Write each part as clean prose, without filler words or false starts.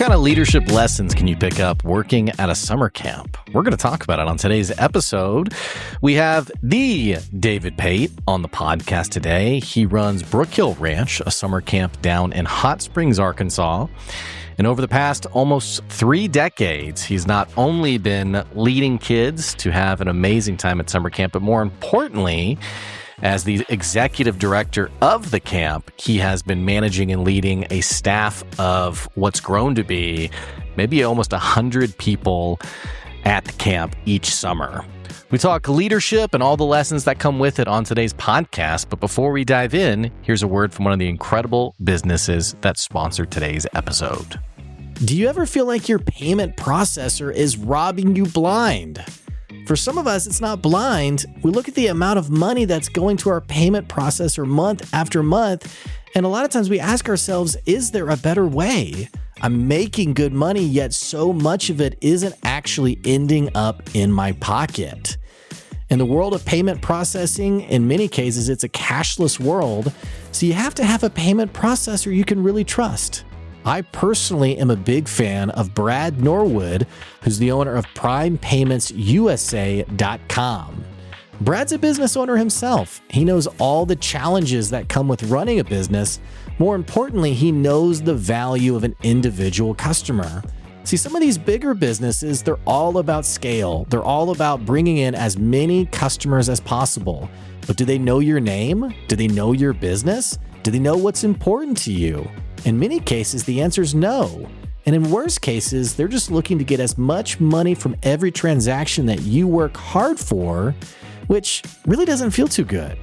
kind of leadership lessons can you pick up working at a summer camp? We're going to talk about it on today's episode. We have the David Pate on the podcast today. He runs Brookhill Ranch, a summer camp down in Hot Springs, Arkansas. And over the past almost 3 decades, he's not only been leading kids to have an amazing time at summer camp, but more importantly, as the executive director of the camp, he has been managing and leading a staff of what's grown to be maybe almost 100 people at the camp each summer. We talk leadership and all the lessons that come with it on today's podcast. But before we dive in, here's a word from one of the incredible businesses that sponsored today's episode. Do you ever feel like your payment processor is robbing you blind? For some of us, it's not blind. We look at the amount of money that's going to our payment processor month after month, and a lot of times we ask ourselves, is there a better way? I'm making good money, yet so much of it isn't actually ending up in my pocket. In the world of payment processing, in many cases, it's a cashless world, so you have to have a payment processor you can really trust. I personally am a big fan of Brad Norwood, who's the owner of PrimePaymentsUSA.com. Brad's a business owner himself. He knows all the challenges that come with running a business. More importantly, he knows the value of an individual customer. See, some of these bigger businesses, they're all about scale. They're all about bringing in as many customers as possible. But do they know your name? Do they know your business? Do they know what's important to you? In many cases, the answer is no. And in worst cases, they're just looking to get as much money from every transaction that you work hard for, which really doesn't feel too good.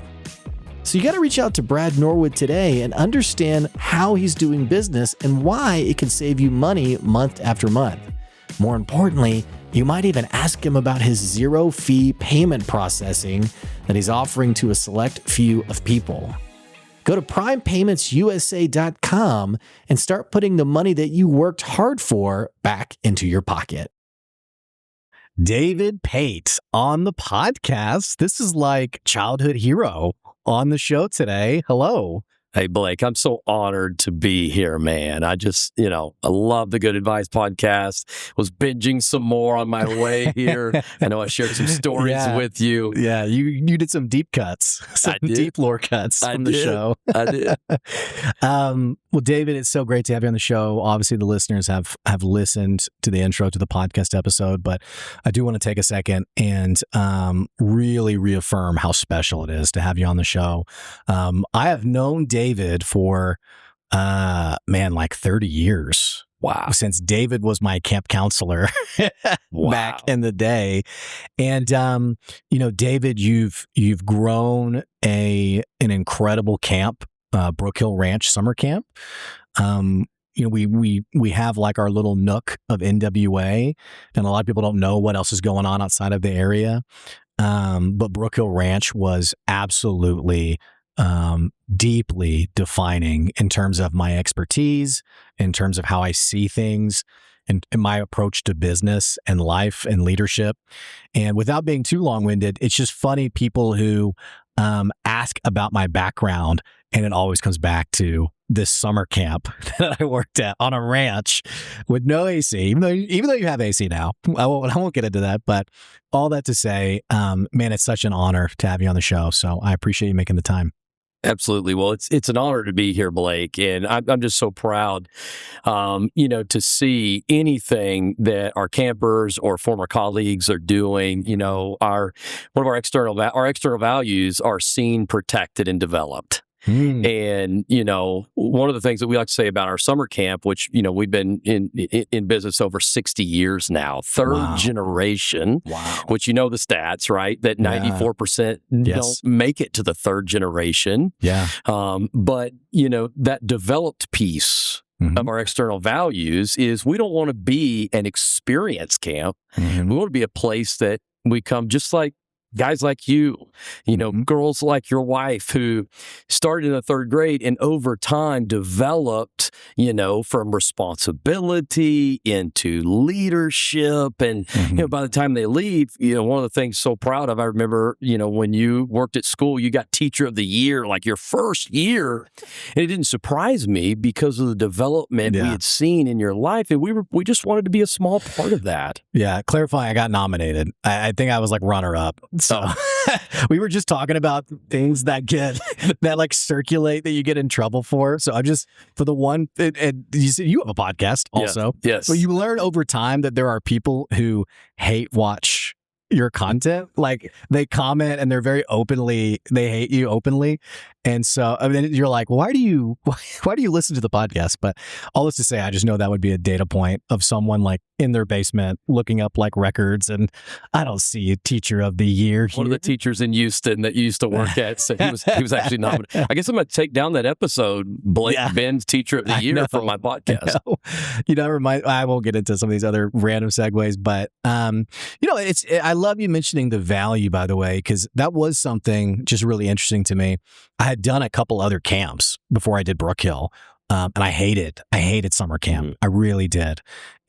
So you got to reach out to Brad Norwood today and understand how he's doing business and why it can save you money month after month. More importantly, you might even ask him about his zero-fee payment processing that he's offering to a select few of people. Go to PrimePaymentsUSA.com and start putting the money that you worked hard for back into your pocket. David Pate on the podcast. This is like childhood hero on the show today. Hello. Hey, Blake, I'm so honored to be here, man. I just, I love the Good Advice podcast. Was binging some more on my way here. I know I shared some stories with you. Yeah, you did some deep cuts, some deep lore cuts from the show. I did. Well, David, it's so great to have you on the show. Obviously, the listeners have listened to the intro to the podcast episode, but I do want to take a second and really reaffirm how special it is to have you on the show. I have known David for, like 30 years. Wow. Since David was my camp counselor back in the day. And, David, you've grown an incredible camp, Brookhill Ranch Summer Camp. We have like our little nook of NWA, and a lot of people don't know what else is going on outside of the area. But Brookhill Ranch was absolutely deeply defining in terms of my expertise, in terms of how I see things, and my approach to business and life and leadership. And without being too long-winded, it's just funny people who ask about my background, and it always comes back to this summer camp that I worked at on a ranch with no AC, even though you have AC now. I won't get into that, but all that to say, man, it's such an honor to have you on the show. So I appreciate you making the time. Absolutely. Well, it's an honor to be here, Blake, and I'm just so proud, to see anything that our campers or former colleagues are doing. One of our external values are seen, protected, and developed. And, one of the things that we like to say about our summer camp, which, we've been in business over 60 years now, third generation, which the stats, right? That 94% don't make it to the third generation. Yeah. But, that developed piece of our external values is we don't want to be an experience camp. We want to be a place that we come just like guys like you, girls like your wife who started in the third grade and over time developed, from responsibility into leadership. And, by the time they leave, one of the things so proud of, I remember, when you worked at school, you got teacher of the year, like your first year. And it didn't surprise me because of the development we had seen in your life. And we just wanted to be a small part of that. Yeah. Clarifying, I got nominated. I think I was like runner up. So we were just talking about things that like circulate that you get in trouble for. So I'm just for the one, and you said you have a podcast also. Yes. So you learn over time that there are people who hate watch your content. Like they comment and they're very they hate you openly. And so, I mean, you're like, why do you listen to the podcast? But all this to say, I just know that would be a data point of someone like in their basement looking up like records. And I don't see a teacher of the year here. One of the teachers in Houston that you used to work at said he was actually nominated. I guess I'm going to take down that episode, Blake Ben's teacher of the year from my podcast. I won't get into some of these other random segues, but, I love you mentioning the value, by the way, because that was something just really interesting to me. I had done a couple other camps before I did Brookhill, and I hated summer camp. I really did.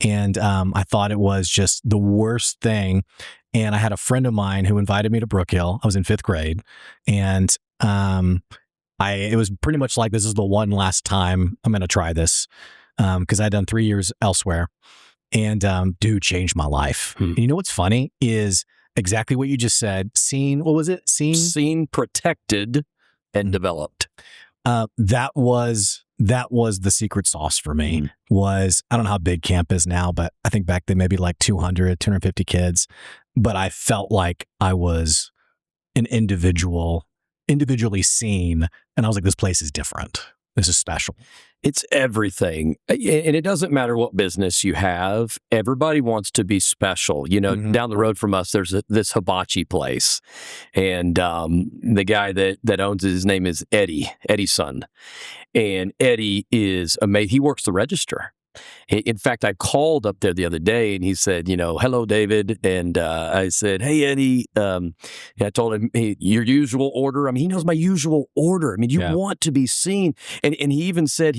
And I thought it was just the worst thing. And I had a friend of mine who invited me to Brookhill. I was in 5th grade. And it was pretty much like, this is the one last time I'm going to try this, because I'd done 3 years elsewhere. And dude, changed my life. And you know what's funny is exactly what you just said. What was it? Seen, protected, and developed. That was the secret sauce for me. Was, I don't know how big camp is now, but I think back then maybe like 250 kids. But I felt like I was an individually seen. And I was like, this place is different. This is special. It's everything. And it doesn't matter what business you have. Everybody wants to be special. Down the road from us, there's this hibachi place. And the guy that owns it, his name is Eddie's son. And Eddie is amazing. He works the register. In fact, I called up there the other day and he said, hello, David. And I said, hey, Eddie. I told him, hey, your usual order. I mean, he knows my usual order. I mean, you want to be seen. And he even said,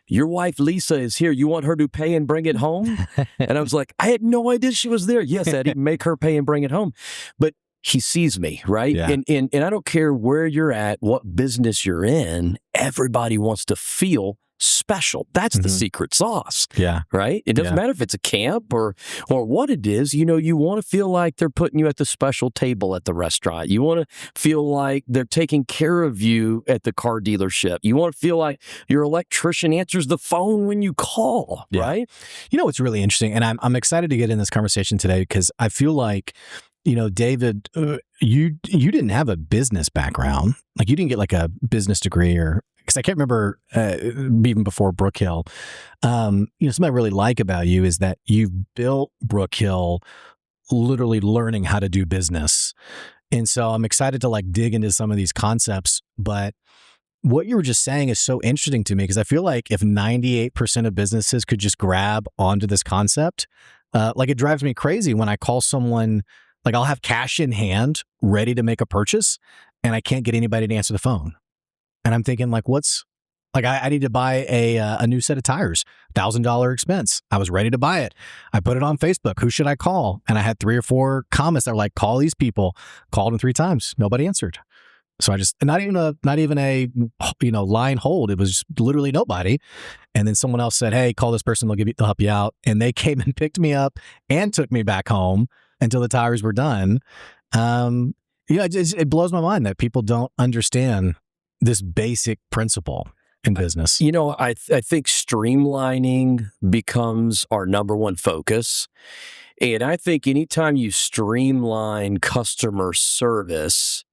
your wife, Lisa, is here. You want her to pay and bring it home? And I was like, I had no idea she was there. Yes, Eddie, make her pay and bring it home. But he sees me, right? Yeah. And I don't care where you're at, what business you're in, everybody wants to feel special. That's the secret sauce. Yeah. Right? It doesn't matter if it's a camp or what it is. You want to feel like they're putting you at the special table at the restaurant. You want to feel like they're taking care of you at the car dealership. You want to feel like your electrician answers the phone when you call, right? What's really interesting, and I'm excited to get in this conversation today because I feel like, David, you didn't have a business background. Like you didn't get like a business degree because I can't remember even before Brookhill. Something I really like about you is that you've built Brookhill literally learning how to do business. And so I'm excited to like dig into some of these concepts. But what you were just saying is so interesting to me because I feel like if 98% of businesses could just grab onto this concept, like it drives me crazy when I call someone. Like I'll have cash in hand ready to make a purchase and I can't get anybody to answer the phone. And I'm thinking like, I need to buy a new set of tires, $1,000 expense. I was ready to buy it. I put it on Facebook. Who should I call? And I had 3 or 4 comments that were like, call these people. Called them 3 times. Nobody answered. So I just, not even a line hold. It was just literally nobody. And then someone else said, hey, call this person. They'll help you out. And they came and picked me up and took me back home until the tires were done. It blows my mind that people don't understand this basic principle in business. I think streamlining becomes our number one focus. And I think anytime you streamline customer service,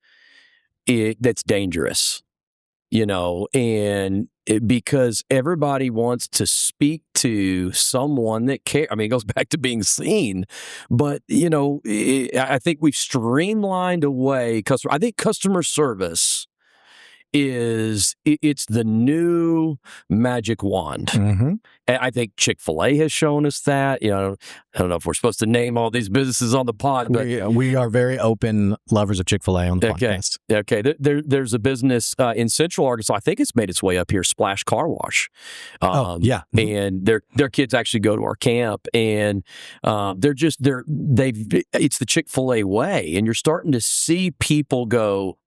that's dangerous. Because everybody wants to speak to someone that cares. I mean, it goes back to being seen. But, I think we've streamlined away I think customer service it's the new magic wand. Mm-hmm. And I think Chick-fil-A has shown us that. I don't know if we're supposed to name all these businesses on the pod, but We are very open lovers of Chick-fil-A on the podcast. Okay. There's a business in Central Arkansas. I think it's made its way up here, Splash Car Wash. Yeah. And their kids actually go to our camp, and it's the Chick-fil-A way, and you're starting to see people go,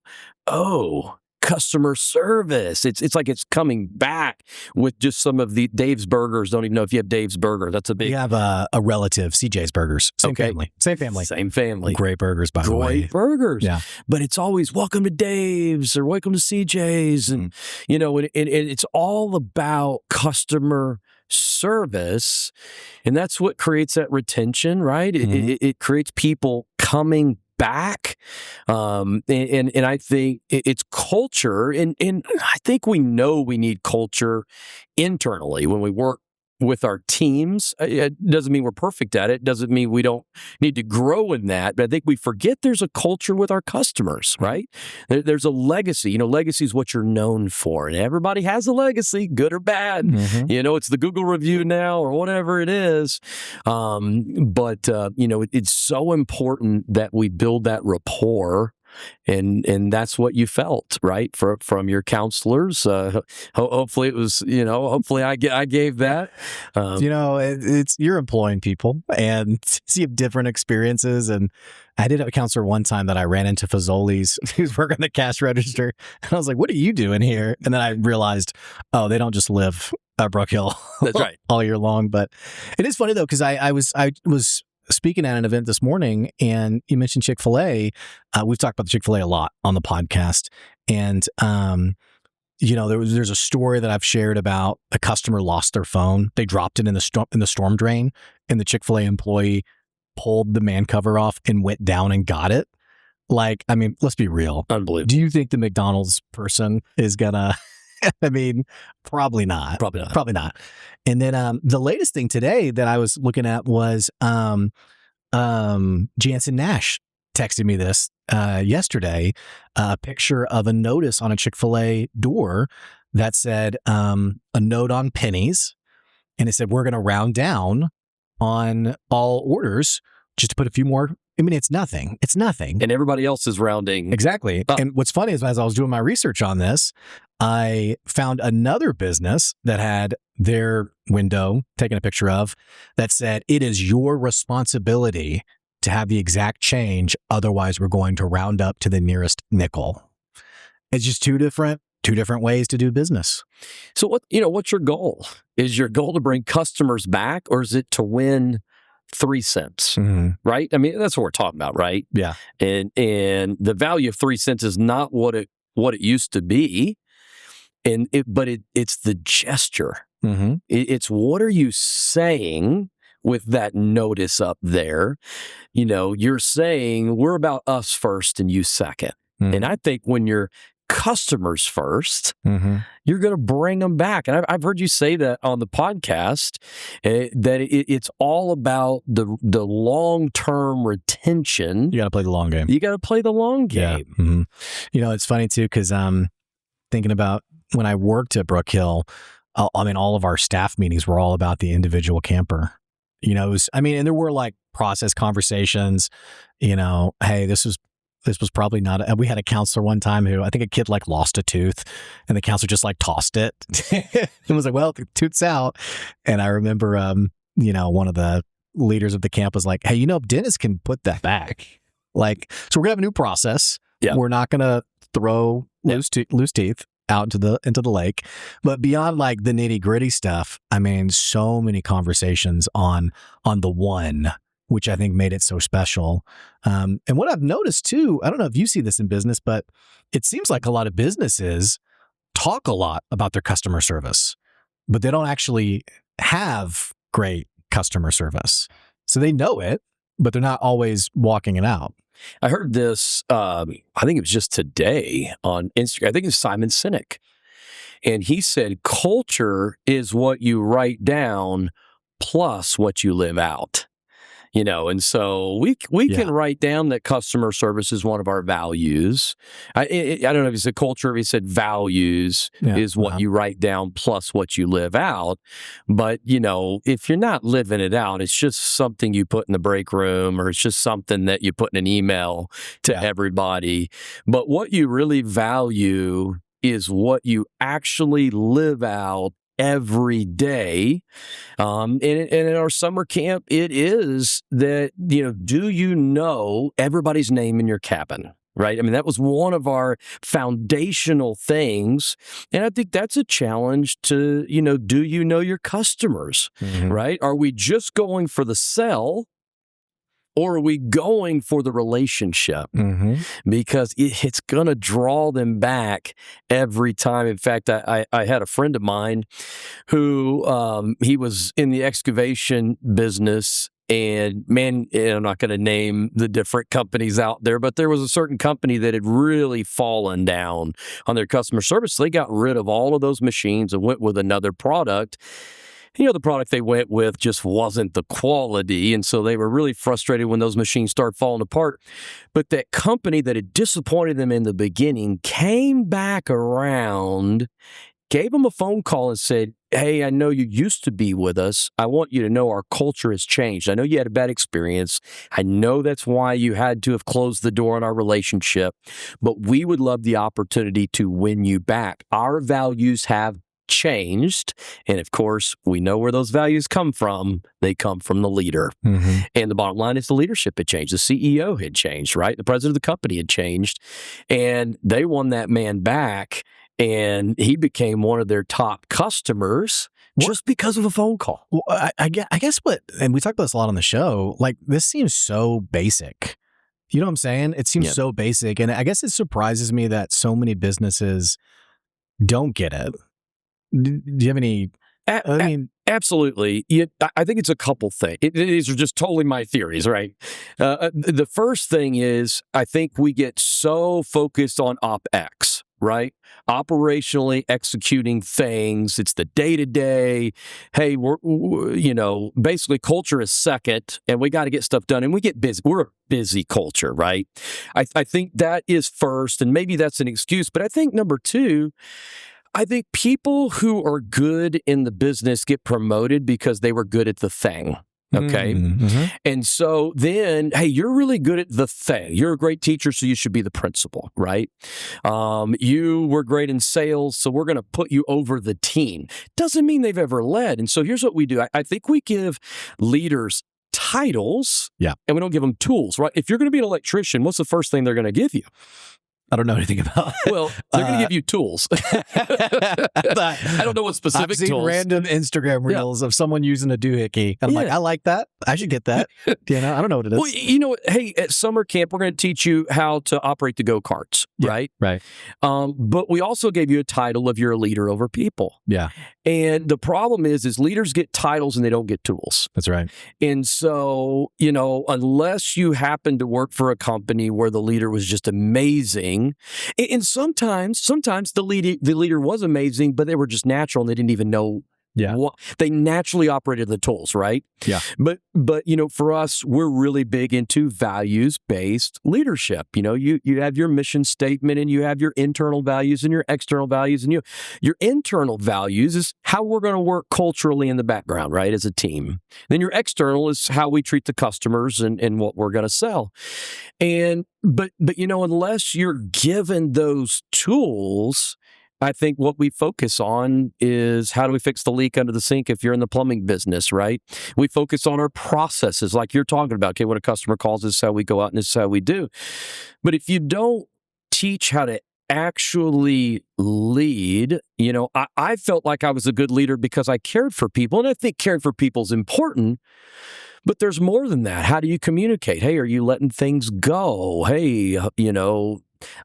oh, customer service. It's like it's coming back with just some of the Dave's Burgers. Don't even know if you have Dave's Burger. That's a big. We have a relative, CJ's Burgers. Same family. Same family. Great burgers, by the way. Great burgers. Yeah. But it's always welcome to Dave's or welcome to CJ's. And, and it's all about customer service. And that's what creates that retention, right? It creates people coming back. And I think it's culture. And I think we know we need culture internally when we work with our teams. It doesn't mean we're perfect at it. Doesn't mean we don't need to grow in that. But I think we forget there's a culture with our customers, right? There's a legacy. Legacy is what you're known for. And everybody has a legacy, good or bad. Mm-hmm. It's the Google review now or whatever it is. But it's so important that we build that rapport. And that's what you felt, right, from your counselors. Hopefully it was, hopefully I gave that. It's you're employing people, and you have different experiences. And I did have a counselor one time that I ran into Fazoli's. He was working the cash register, and I was like, "What are you doing here?" And then I realized, oh, they don't just live at Brookhill. That's right. all year long. But it is funny though, because I was speaking at an event this morning, and you mentioned Chick-fil-A. We've talked about the Chick-fil-A a lot on the podcast. And, there's a story that I've shared about a customer lost their phone. They dropped it in the storm drain, and the Chick-fil-A employee pulled the man cover off and went down and got it. Let's be real. Unbelievable. Do you think the McDonald's person is gonna... Probably not. Probably not. And then the latest thing today that I was looking at was Jansen Nash texted me this yesterday, a picture of a notice on a Chick-fil-A door that said a note on pennies, and it said, "We're going to round down on all orders just to put a few more." It's nothing. It's nothing. And everybody else is rounding. Exactly. And what's funny is, as I was doing my research on this, I found another business that had their window taken a picture of that said, "It is your responsibility to have the exact change. Otherwise, we're going to round up to the nearest nickel." It's just two different ways to do business. So what's your goal? Is your goal to bring customers back, or is it to win 3 cents, right? That's what we're talking about, right? Yeah. And the value of 3 cents is not what it used to be. But it's the gesture. It's what are you saying with that notice up there? You're saying we're about us first and you second. And I think when you're customers first, you're going to bring them back. And I've heard you say that on the podcast, that it's all about the long-term retention. You got to play the long game. You got to play the long game. Yeah. It's funny too, because I'm thinking about when I worked at Brookhill, all of our staff meetings were all about the individual camper. And there were process conversations, hey, this was probably not, we had a counselor one time who, I think a kid lost a tooth, and the counselor just tossed it and was like, "Well, the tooth's out." And I remember, one of the leaders of the camp was like, "Hey, dentists can put that back." So we're gonna have a new process. Yeah. We're not gonna throw loose teeth out into the lake. But beyond the nitty gritty stuff, so many conversations on the one, which I think made it so special. And what I've noticed too, I don't know if you see this in business, but it seems like a lot of businesses talk a lot about their customer service, but they don't actually have great customer service. So they know it, but they're not always walking it out. I heard this, I think it was just today on Instagram. I think it's Simon Sinek. And he said, culture is what you write down plus what you live out. And so we can write down that customer service is one of our values. I don't know if he said culture, if he said values is what you write down plus what you live out. But, if you're not living it out, it's just something you put in the break room, or it's just something that you put in an email to everybody. But what you really value is what you actually live out every day. And in our summer camp, it is that, do you know everybody's name in your cabin? Right? I mean, that was one of our foundational things. And I think that's a challenge to, do you know your customers? Right? Are we just going for the sell? Or are we going for the relationship? Because it's going to draw them back every time. In fact, I had a friend of mine who he was in the excavation business. And man, I'm not going to name the different companies out there, but there was a certain company that had really fallen down on their customer service. So they got rid of all of those machines and went with another product. The product they went with just wasn't the quality. And so they were really frustrated when those machines started falling apart. But that company that had disappointed them in the beginning came back around, gave them a phone call and said, hey, I know you used to be with us. I want you to know our culture has changed. I know you had a bad experience. I know that's why you had to have closed the door on our relationship. But we would love the opportunity to win you back. Our values have changed. And of course, we know where those values come from. They come from the leader. And the bottom line is the leadership had changed. The CEO had changed, right? The president of the company had changed. And they won that man back. And he became one of their top customers just because of a phone call. Well, I guess and we talk about this a lot on the show, like this seems so basic. You know what I'm saying? It seems so basic. And I guess it surprises me that so many businesses don't get it. Do you have any? Absolutely. I think it's a couple things. These are just totally my theories, right? The first thing is I think we get so focused on OpEx, right? Operationally executing things. It's the day-to-day. Hey, we're basically culture is second, and we got to get stuff done, and we get busy. We're a busy culture, right? I think that is first, and maybe that's an excuse, but I think number two, I think people who are good in the business get promoted because they were good at the thing. Okay. And so then, hey, you're really good at the thing. You're a great teacher, so you should be the principal, right? You were great in sales, so we're going to put you over the team. Doesn't mean they've ever led. And so here's what we do. I think we give leaders titles and we don't give them tools, right? If you're going to be an electrician, what's the first thing they're going to give you? I don't know anything about it. Well, they're going to give you tools. I don't know what specific I've seen tools. random Instagram reels of someone using a doohickey. And I'm like, I like that. I should get that. I don't know what it is. Well, hey, at summer camp, we're going to teach you how to operate the go-karts, right? Right. But we also gave you a title of you're a leader over people. Yeah. And the problem is leaders get titles and they don't get tools. That's right. And so, unless you happen to work for a company where the leader was just amazing, and sometimes the leader was amazing, but they were just natural and they didn't even know. They naturally operated the tools, right? Yeah. But for us, we're really big into values-based leadership. You have your mission statement and you have your internal values and your external values, and your internal values is how we're going to work culturally in the background, right, as a team. Then your external is how we treat the customers and what we're going to sell. But unless you're given those tools, I think what we focus on is how do we fix the leak under the sink if you're in the plumbing business, right? We focus on our processes like you're talking about. Okay, when a customer calls, this is how we go out and this is how we do. But if you don't teach how to actually lead, I felt like I was a good leader because I cared for people. And I think caring for people is important. But there's more than that. How do you communicate? Hey, are you letting things go? Hey,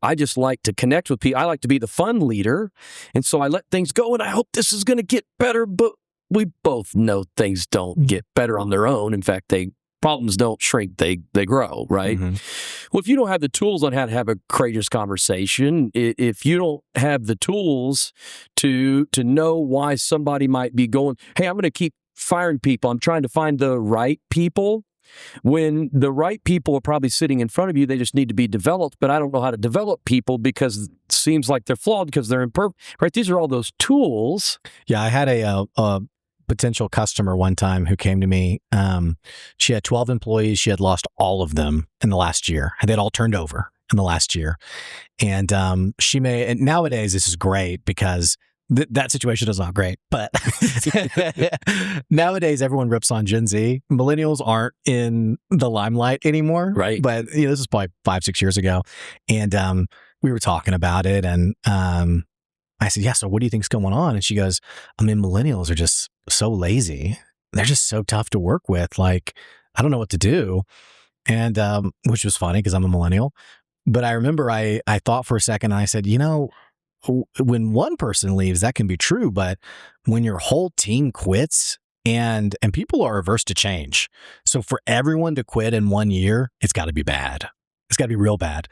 I just like to connect with people. I like to be the fun leader. And so I let things go and I hope this is going to get better. But we both know things don't get better on their own. In fact, problems don't shrink, they grow, right? Well, if you don't have the tools on how to have a courageous conversation, if you don't have the tools to know why somebody might be going, hey, I'm going to keep firing people. I'm trying to find the right people. when the right people are probably sitting in front of you. They just need to be developed, but I don't know how to develop people because it seems like they're flawed because they're imperfect, right? These are all those tools. Yeah, I had a potential customer one time who came to me. She had 12 employees. She had lost all of them in the last year. They'd all turned over in the last year. And and nowadays this is great because that situation is not great, but nowadays everyone rips on Gen Z. Millennials aren't in the limelight anymore. Right. But this is probably 5-6 years ago. And we were talking about it, and I said, yeah, so what do you think's going on? And she goes, I mean, millennials are just so lazy. They're just so tough to work with. Like, I don't know what to do. And which was funny because I'm a millennial. But I remember I thought for a second, and I said, when one person leaves, that can be true. But when your whole team quits, and people are averse to change. So for everyone to quit in 1 year, it's got to be bad. It's got to be real bad.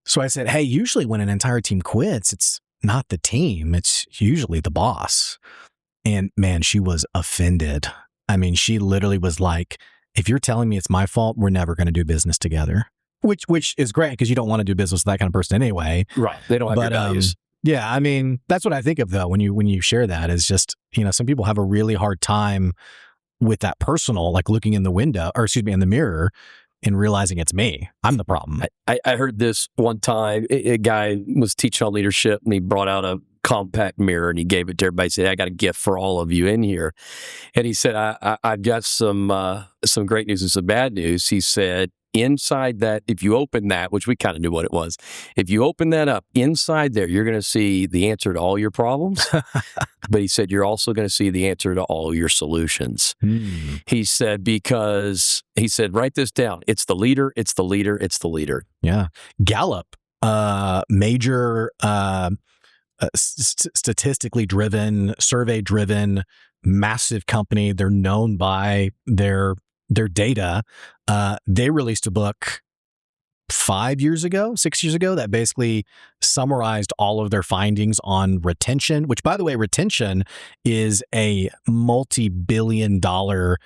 So I said, hey, usually when an entire team quits, it's not the team. It's usually the boss. And man, she was offended. I mean, she literally was like, if you're telling me it's my fault, we're never going to do business together. Which is great because you don't want to do business with that kind of person anyway. Right. They don't have your values. Yeah. I mean, that's what I think of though when you share that is just, some people have a really hard time with that personal, like looking in the in the mirror and realizing it's me. I'm the problem. I heard this one time. A guy was teaching on leadership and he brought out a compact mirror and he gave it to everybody. He said, I got a gift for all of you in here. And he said, I've got some great news and some bad news. He said, inside that, if you open that, which we kind of knew what it was, if you open that up, inside there, you're going to see the answer to all your problems. But he said, you're also going to see the answer to all your solutions. He said, write this down. It's the leader, it's the leader, it's the leader. Yeah. Gallup, major statistically driven, survey driven, massive company. They're known by their data. They released a book 6 years ago that basically summarized all of their findings on retention, which by the way, retention is a multi-billion-dollar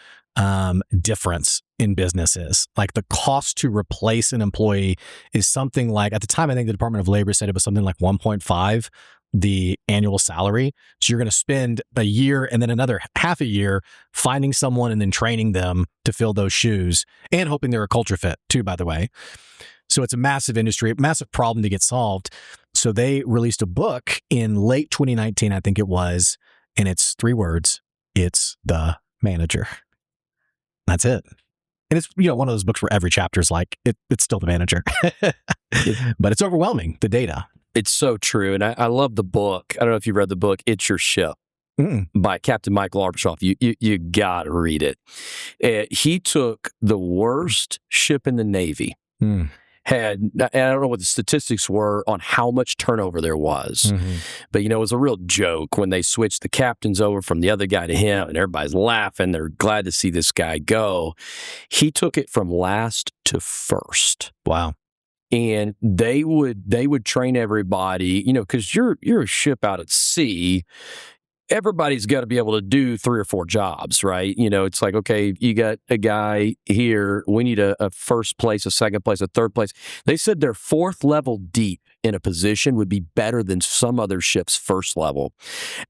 difference in businesses. Like the cost to replace an employee is something like, at the time, I think the Department of Labor said it was something like 1.5 the annual salary. So you're going to spend a year and then another half a year finding someone and then training them to fill those shoes and hoping they're a culture fit too, by the way. So it's a massive industry, massive problem to get solved. So they released a book in late 2019, I think it was, and it's 3 words. It's the manager. That's it. And it's, one of those books where every chapter is like, it's still the manager. But it's overwhelming, the data. It's so true. And I love the book. I don't know if you read the book, It's Your Ship, by Captain Michael Arbshoff. You got to read it. He took the worst ship in the Navy, and I don't know what the statistics were on how much turnover there was, but it was a real joke when they switched the captains over from the other guy to him, and everybody's laughing. They're glad to see this guy go. He took it from last to first. Wow. And they would train everybody, because you're a ship out at sea. Everybody's got to be able to do 3 or 4 jobs, right? It's like, okay, you got a guy here. We need a first place, a second place, a third place. They said their 4th level deep in a position would be better than some other ship's first level.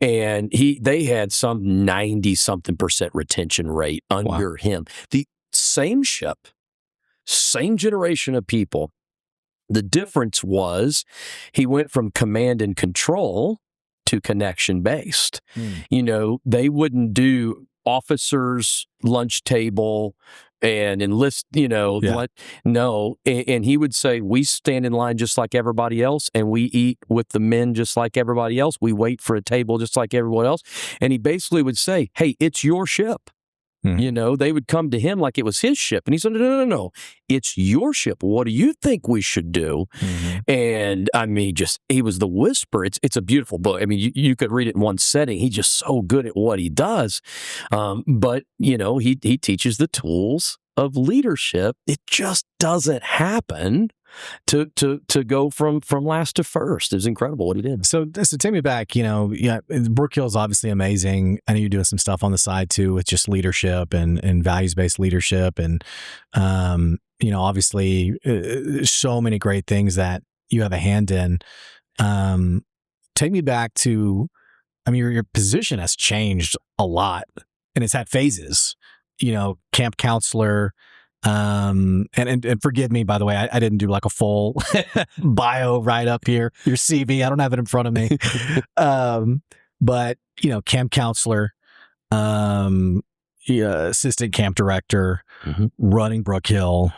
And they had some 90-something% retention rate under him. The same ship, same generation of people. The difference was he went from command and control to connection based. They wouldn't do officers' lunch table and enlist, no. And he would say, we stand in line just like everybody else, and we eat with the men just like everybody else. We wait for a table just like everyone else. And he basically would say, hey, it's your ship. They would come to him like it was his ship. And he said, no, it's your ship. What do you think we should do? And I mean, he was the whisper. It's a beautiful book. I mean, you could read it in one setting. He's just so good at what he does. But he teaches the tools of leadership. It just doesn't happen to go from last to first. It was incredible what he did. So take me back, Brookhill is obviously amazing. I know you're doing some stuff on the side too with just leadership and values-based leadership. And, obviously so many great things that you have a hand in. Take me back to, your position has changed a lot and it's had phases, camp counselor. And forgive me, by the way, I didn't do like a full bio right up here, your CV. I don't have it in front of me. But camp counselor, assistant camp director, running Brookhill.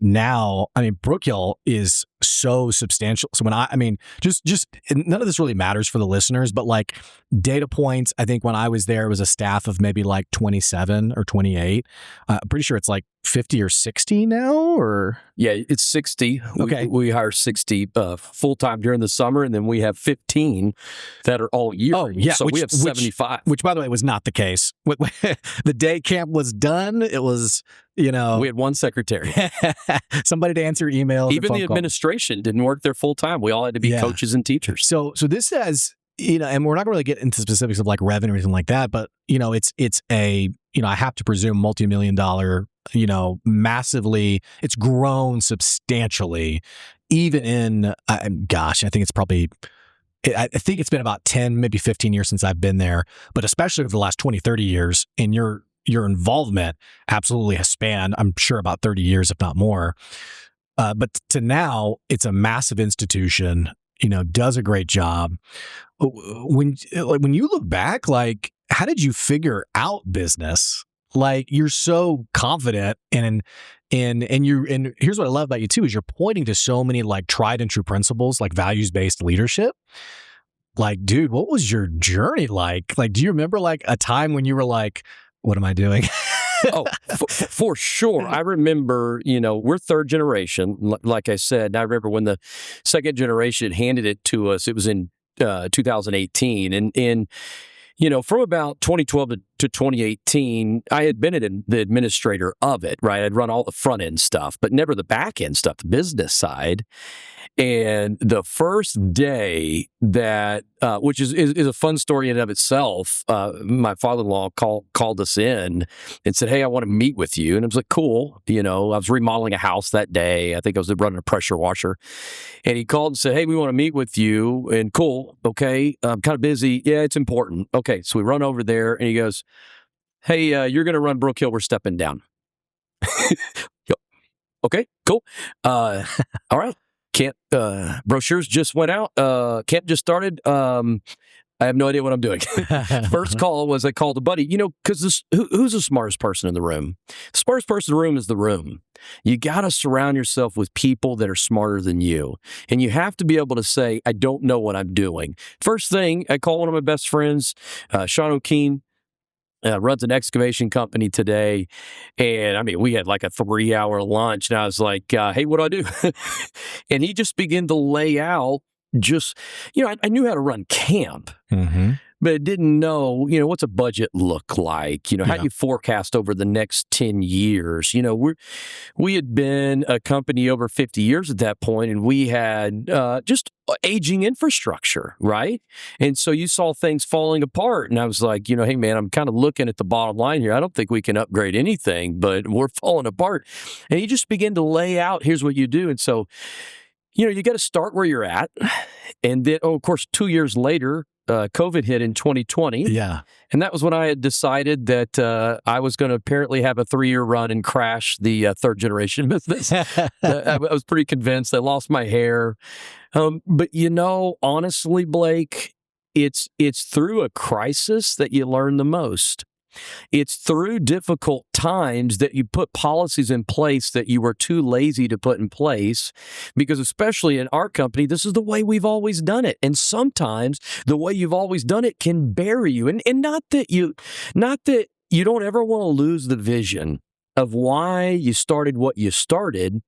Now, Brookhill is so substantial. So when just none of this really matters for the listeners, but like data points, I think when I was there, it was a staff of maybe like 27 or 28. I'm pretty sure it's like 50 or 60 now, or? Yeah, it's 60. Okay. We hire 60 full-time during the summer, and then we have 15 that are all year. Oh, yeah. So we have 75. Which, by the way, was not the case. The day camp was done, it was, we had one secretary. Somebody to answer emails. Even the administration didn't work there full-time. We all had to be coaches and teachers. So this has, and we're not going to really get into specifics of like revenue or anything like that, but, it's a, I have to presume multi-million-dollar, massively, it's grown substantially, even in, I think it's probably, I think it's been about 10, maybe 15 years since I've been there, but especially over the last 20, 30 years, and your involvement absolutely has spanned, I'm sure, about 30 years, if not more. But to now, it's a massive institution, does a great job. When you look back, like, how did you figure out business? Like, you're so confident and here's what I love about you too, is you're pointing to so many like tried and true principles, like values-based leadership. Like, dude, what was your journey like? Like, do you remember like a time when you were like, what am I doing? For sure. I remember, we're third generation, like I said. I remember when the second generation handed it to us, it was in 2018. And from about 2012 to 2018, I had been the administrator of it, right? I'd run all the front end stuff, but never the back end stuff, the business side. And the first day that, which is a fun story in and of itself, my father-in-law called us in and said, "Hey, I want to meet with you." And I was like, "Cool." I was remodeling a house that day. I think I was running a pressure washer. And he called and said, "Hey, we want to meet with you." And cool. Okay. I'm kind of busy. Yeah, it's important. Okay. So we run over there and he goes, "Hey, you're going to run Brookhill. We're stepping down." Okay, cool. All right. Camp brochures just went out. Camp just started. I have no idea what I'm doing. First call was I called a buddy, because who's the smartest person in the room? The smartest person in the room is the room. You got to surround yourself with people that are smarter than you. And you have to be able to say, I don't know what I'm doing. First thing, I call one of my best friends, Sean O'Keen. Runs an excavation company today. And we had like a 3-hour lunch and I was like, hey, what do I do? And he just began to lay out I knew how to run camp, but I didn't know, what's a budget look like? How do you forecast over the next 10 years? We had been a company over 50 years at that point, and we had just aging infrastructure, right? And so you saw things falling apart, and I was like, hey, man, I'm kind of looking at the bottom line here. I don't think we can upgrade anything, but we're falling apart. And he just began to lay out, here's what you do. And so, you got to start where you're at. And then, of course, 2 years later, COVID hit in 2020. Yeah. And that was when I had decided that I was going to apparently have a 3-year run and crash the third generation business. I was pretty convinced. I lost my hair. But, honestly, Blake, it's through a crisis that you learn the most. It's through difficult times that you put policies in place that you were too lazy to put in place, because especially in our company, this is the way we've always done it. And sometimes the way you've always done it can bury you. And not that you don't ever want to lose the vision of why you started what you started,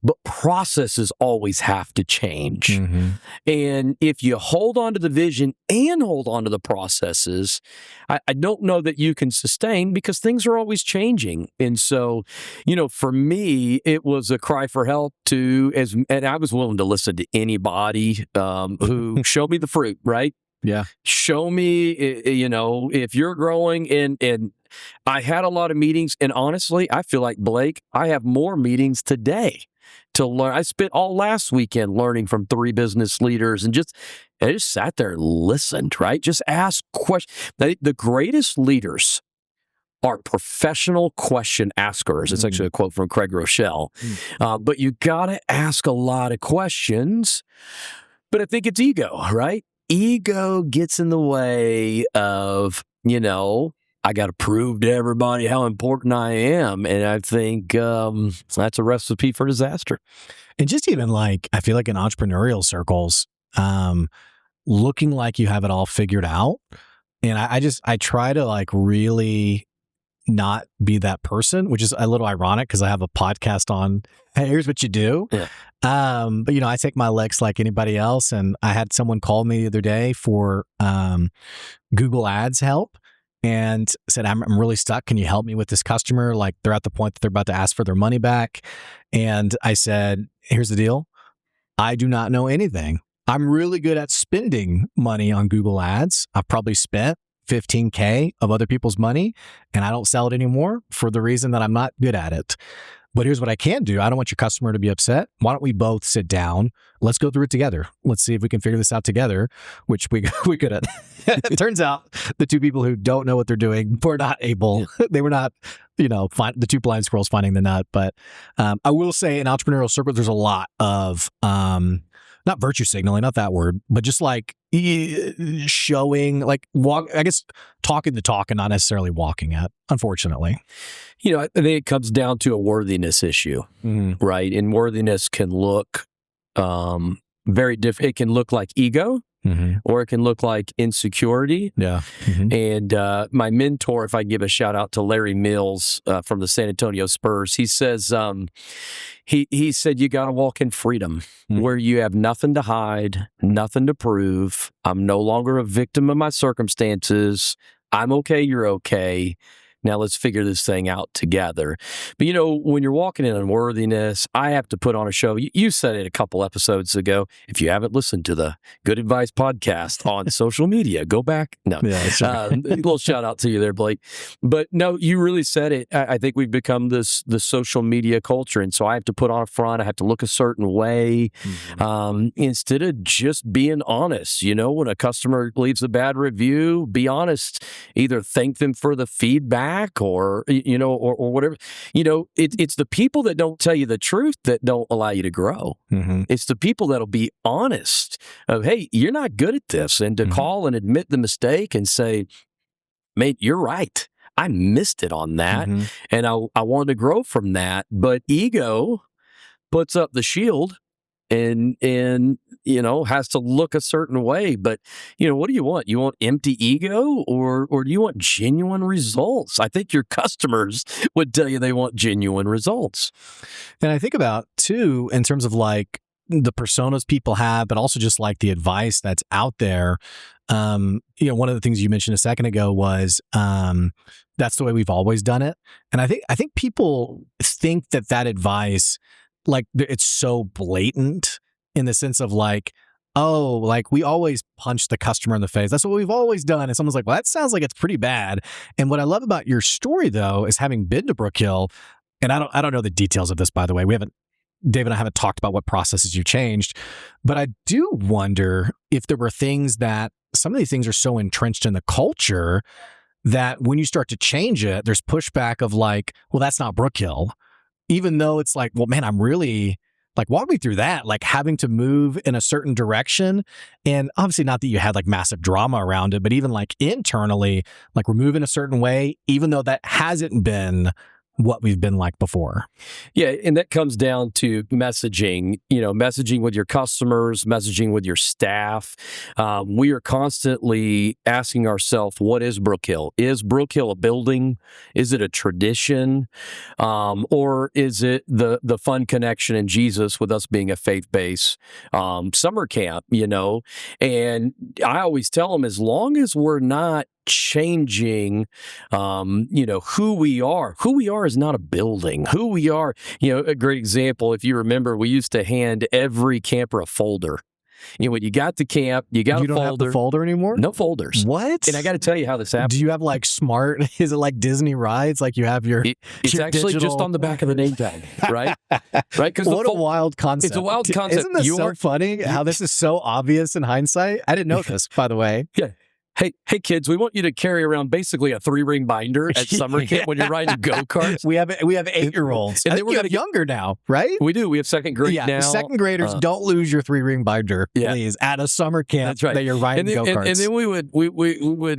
but processes always have to change. Mm-hmm. And if you hold on to the vision and hold on to the processes, I don't know that you can sustain, because things are always changing. And so, for me, it was a cry for help and I was willing to listen to anybody who showed me the fruit, right? Yeah. Show me, if you're growing. And I had a lot of meetings. And honestly, I feel like, Blake, I have more meetings today to learn. I spent all last weekend learning from 3 business leaders, and I just sat there and listened, right? Just ask questions. The greatest leaders are professional question askers. It's actually a quote from Craig Rochelle. But you got to ask a lot of questions. But I think it's ego, right? Ego gets in the way of, I got to prove to everybody how important I am. And I think that's a recipe for disaster. And just even I feel like in entrepreneurial circles, looking like you have it all figured out. And I try to really not be that person, which is a little ironic because I have a podcast on, hey, here's what you do. Yeah. But I take my licks like anybody else. And I had someone call me the other day for Google Ads help and said, I'm really stuck. Can you help me with this customer? They're at the point that they're about to ask for their money back. And I said, here's the deal. I do not know anything. I'm really good at spending money on Google Ads. I've probably spent $15K of other people's money, and I don't sell it anymore for the reason that I'm not good at it. But here's what I can do. I don't want your customer to be upset. Why don't we both sit down? Let's go through it together. Let's see if we can figure this out together, which we could have. It turns out the 2 people who don't know what they're doing were not able. They were not, the 2 blind squirrels finding the nut. But I will say in entrepreneurial circles, there's a lot of, not virtue signaling, not that word, but just showing, I guess, talking the talk and not necessarily walking it, unfortunately. I think it comes down to a worthiness issue, right? And worthiness can look very different. It can look like ego, or it can look like insecurity. Yeah. And my mentor, if I give a shout out to Larry Mills from the San Antonio Spurs, he says, he said, you got to walk in freedom where you have nothing to hide, nothing to prove. I'm no longer a victim of my circumstances. I'm okay. You're okay. Now let's figure this thing out together. But, when you're walking in unworthiness, I have to put on a show. You said it a couple episodes ago. If you haven't listened to the Good Advice podcast on social media, go back. No, a little shout out to you there, Blake. But no, you really said it. I think we've become the social media culture. And so I have to put on a front. I have to look a certain way instead of just being honest. When a customer leaves a bad review, be honest. Either thank them for the feedback, or whatever. It's the people that don't tell you the truth that don't allow you to grow. It's the people that'll be honest of, hey, you're not good at this, and to call and admit the mistake and say, mate, you're right. I missed it on that, and I wanted to grow from that. But ego puts up the shield and has to look a certain way. But, what do you want? You want empty ego, or do you want genuine results? I think your customers would tell you they want genuine results. And I think about, too, in terms of the personas people have, but also just the advice that's out there. One of the things you mentioned a second ago was that's the way we've always done it. And I think people think that advice, it's so blatant in the sense of we always punch the customer in the face. That's what we've always done. And someone's like, well, that sounds like it's pretty bad. And what I love about your story, though, is having been to Brookhill, and I don't know the details of this, by the way. Dave and I haven't talked about what processes you changed, but I do wonder if there were things that some of these things are so entrenched in the culture that when you start to change it, there's pushback of well, that's not Brookhill. Even though it's well, man, I'm really walk me through that, having to move in a certain direction. And obviously not that you had massive drama around it, but even internally, we're moving a certain way, even though that hasn't been what we've been like before. Yeah, and that comes down to messaging, messaging with your customers, messaging with your staff. We are constantly asking ourselves, what is Brookhill? Is Brookhill a building? Is it a tradition? Or is it the fun connection in Jesus with us being a faith-based summer camp, And I always tell them, as long as we're not changing, who we are is not a building. Who we are, a great example, if you remember, we used to hand every camper a folder. When you got to camp, you got a folder. You don't have the folder anymore? No folders. What? And I got to tell you how this happened. Do you have like smart, is it like Disney rides? Like you have your It's your actually digital... just on the back of the name tag, right? Right? Because what a wild concept. It's a wild concept. Isn't this so funny how this is so obvious in hindsight? I didn't know this, by the way. Yeah. Hey, kids, we want you to carry around basically a 3-ring binder at summer camp when you're riding go-karts. We have 8-year-olds. And then we're younger now, right? We do. We have second grade now. Second graders, don't lose your 3-ring binder, please, at a summer camp. That's right. That you're riding go-karts. And then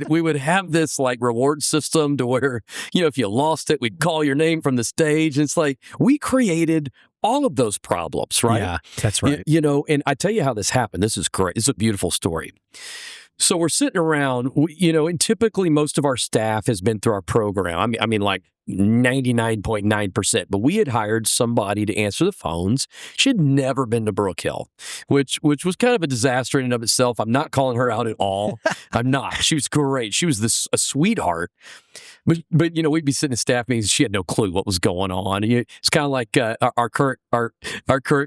we would have this like reward system to where, if you lost it, we'd call your name from the stage. And it's like we created all of those problems, right? Yeah, that's right. And I tell you how this happened. This is great. It's a beautiful story. So we're sitting around, and typically most of our staff has been through our program. I mean, like 99.9%. But we had hired somebody to answer the phones. She had never been to Brookhill, which was kind of a disaster in and of itself. I'm not calling her out at all. I'm not. She was great. She was a sweetheart. But we'd be sitting in staff meetings. She had no clue what was going on. It's kind of like our current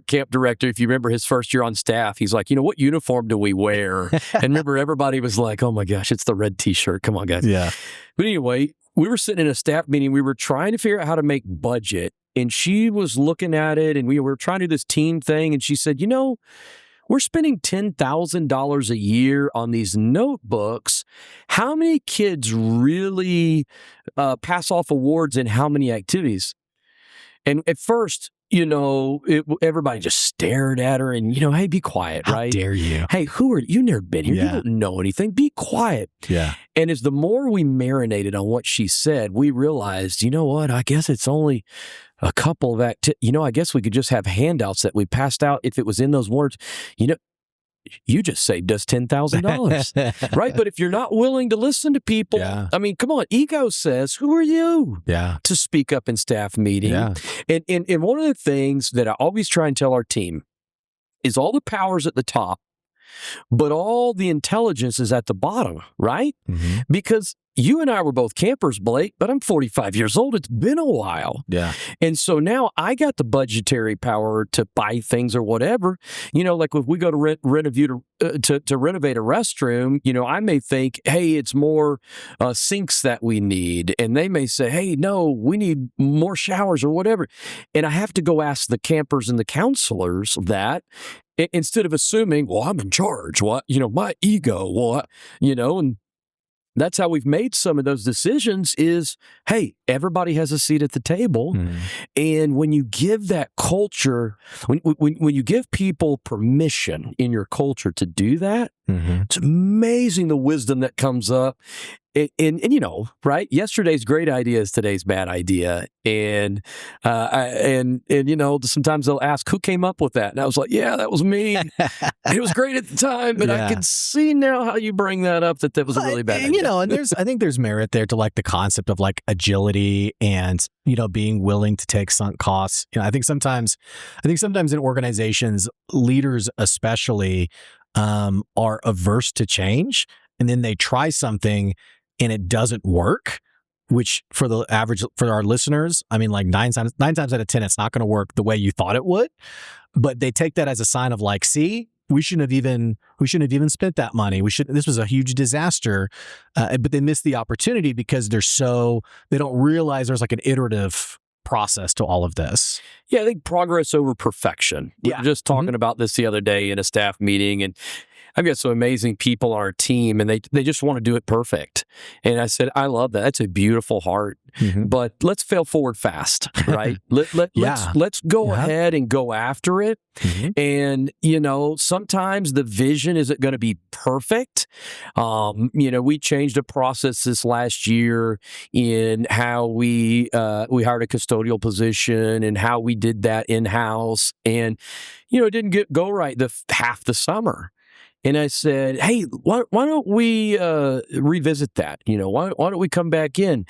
camp director. If you remember his first year on staff, he's like, what uniform do we wear? And remember, everybody was like, oh my gosh, it's the red T-shirt. Come on, guys. Yeah. But anyway, we were sitting in a staff meeting. We were trying to figure out how to make budget. And she was looking at it, and we were trying to do this team thing. And she said, we're spending $10,000 a year on these notebooks. How many kids really pass off awards in how many activities? And at first, everybody just stared at her and, hey, be quiet, right? How dare you? Hey, who are you? You've never been here. Yeah. You don't know anything. Be quiet. Yeah. And as the more we marinated on what she said, we realized, I guess it's only a couple of I guess we could just have handouts that we passed out if it was in those words. You just saved us $10,000, right? But if you're not willing to listen to people, I mean, come on, ego says, who are you to speak up in staff meeting? Yeah. And one of the things that I always try and tell our team is all the power's at the top, but all the intelligence is at the bottom, right? Mm-hmm. Because you and I were both campers, Blake, but I'm 45 years old. It's been a while. Yeah. And so now I got the budgetary power to buy things or whatever. Like if we go to renovate a restroom, I may think, hey, it's more sinks that we need. And they may say, hey, no, we need more showers or whatever. And I have to go ask the campers and the counselors that instead of assuming, well, I'm in charge. What? My ego. What? And that's how we've made some of those decisions is, hey, everybody has a seat at the table. Mm. And when you give that culture, when you give people permission in your culture to do that, it's amazing the wisdom that comes up. And right? Yesterday's great idea is today's bad idea. And sometimes they'll ask, who came up with that? And I was like, yeah, that was me. It was great at the time, but I can see now how you bring that up, that was a really bad idea. And I think there's merit there to like the concept of like agility and, being willing to take sunk costs. I think sometimes in organizations, leaders especially are averse to change, and then they try something and it doesn't work, which for our listeners, I mean, like nine times out of 10, it's not going to work the way you thought it would. But they take that as a sign of like, see, we shouldn't have even spent that money. This was a huge disaster. But they miss the opportunity because they don't realize there's like an iterative process to all of this. Yeah, I think progress over perfection. We were just talking about this the other day in a staff meeting, and I've got some amazing people on our team, and they just want to do it perfect. And I said, I love that. That's a beautiful heart. But let's fail forward fast, right? Let's go ahead and go after it. And, sometimes the vision isn't going to be perfect. We changed a process this last year in how we hired a custodial position and how we did that in-house. And, it didn't go right half the summer. And I said, hey, why don't we revisit that? Why don't we come back in?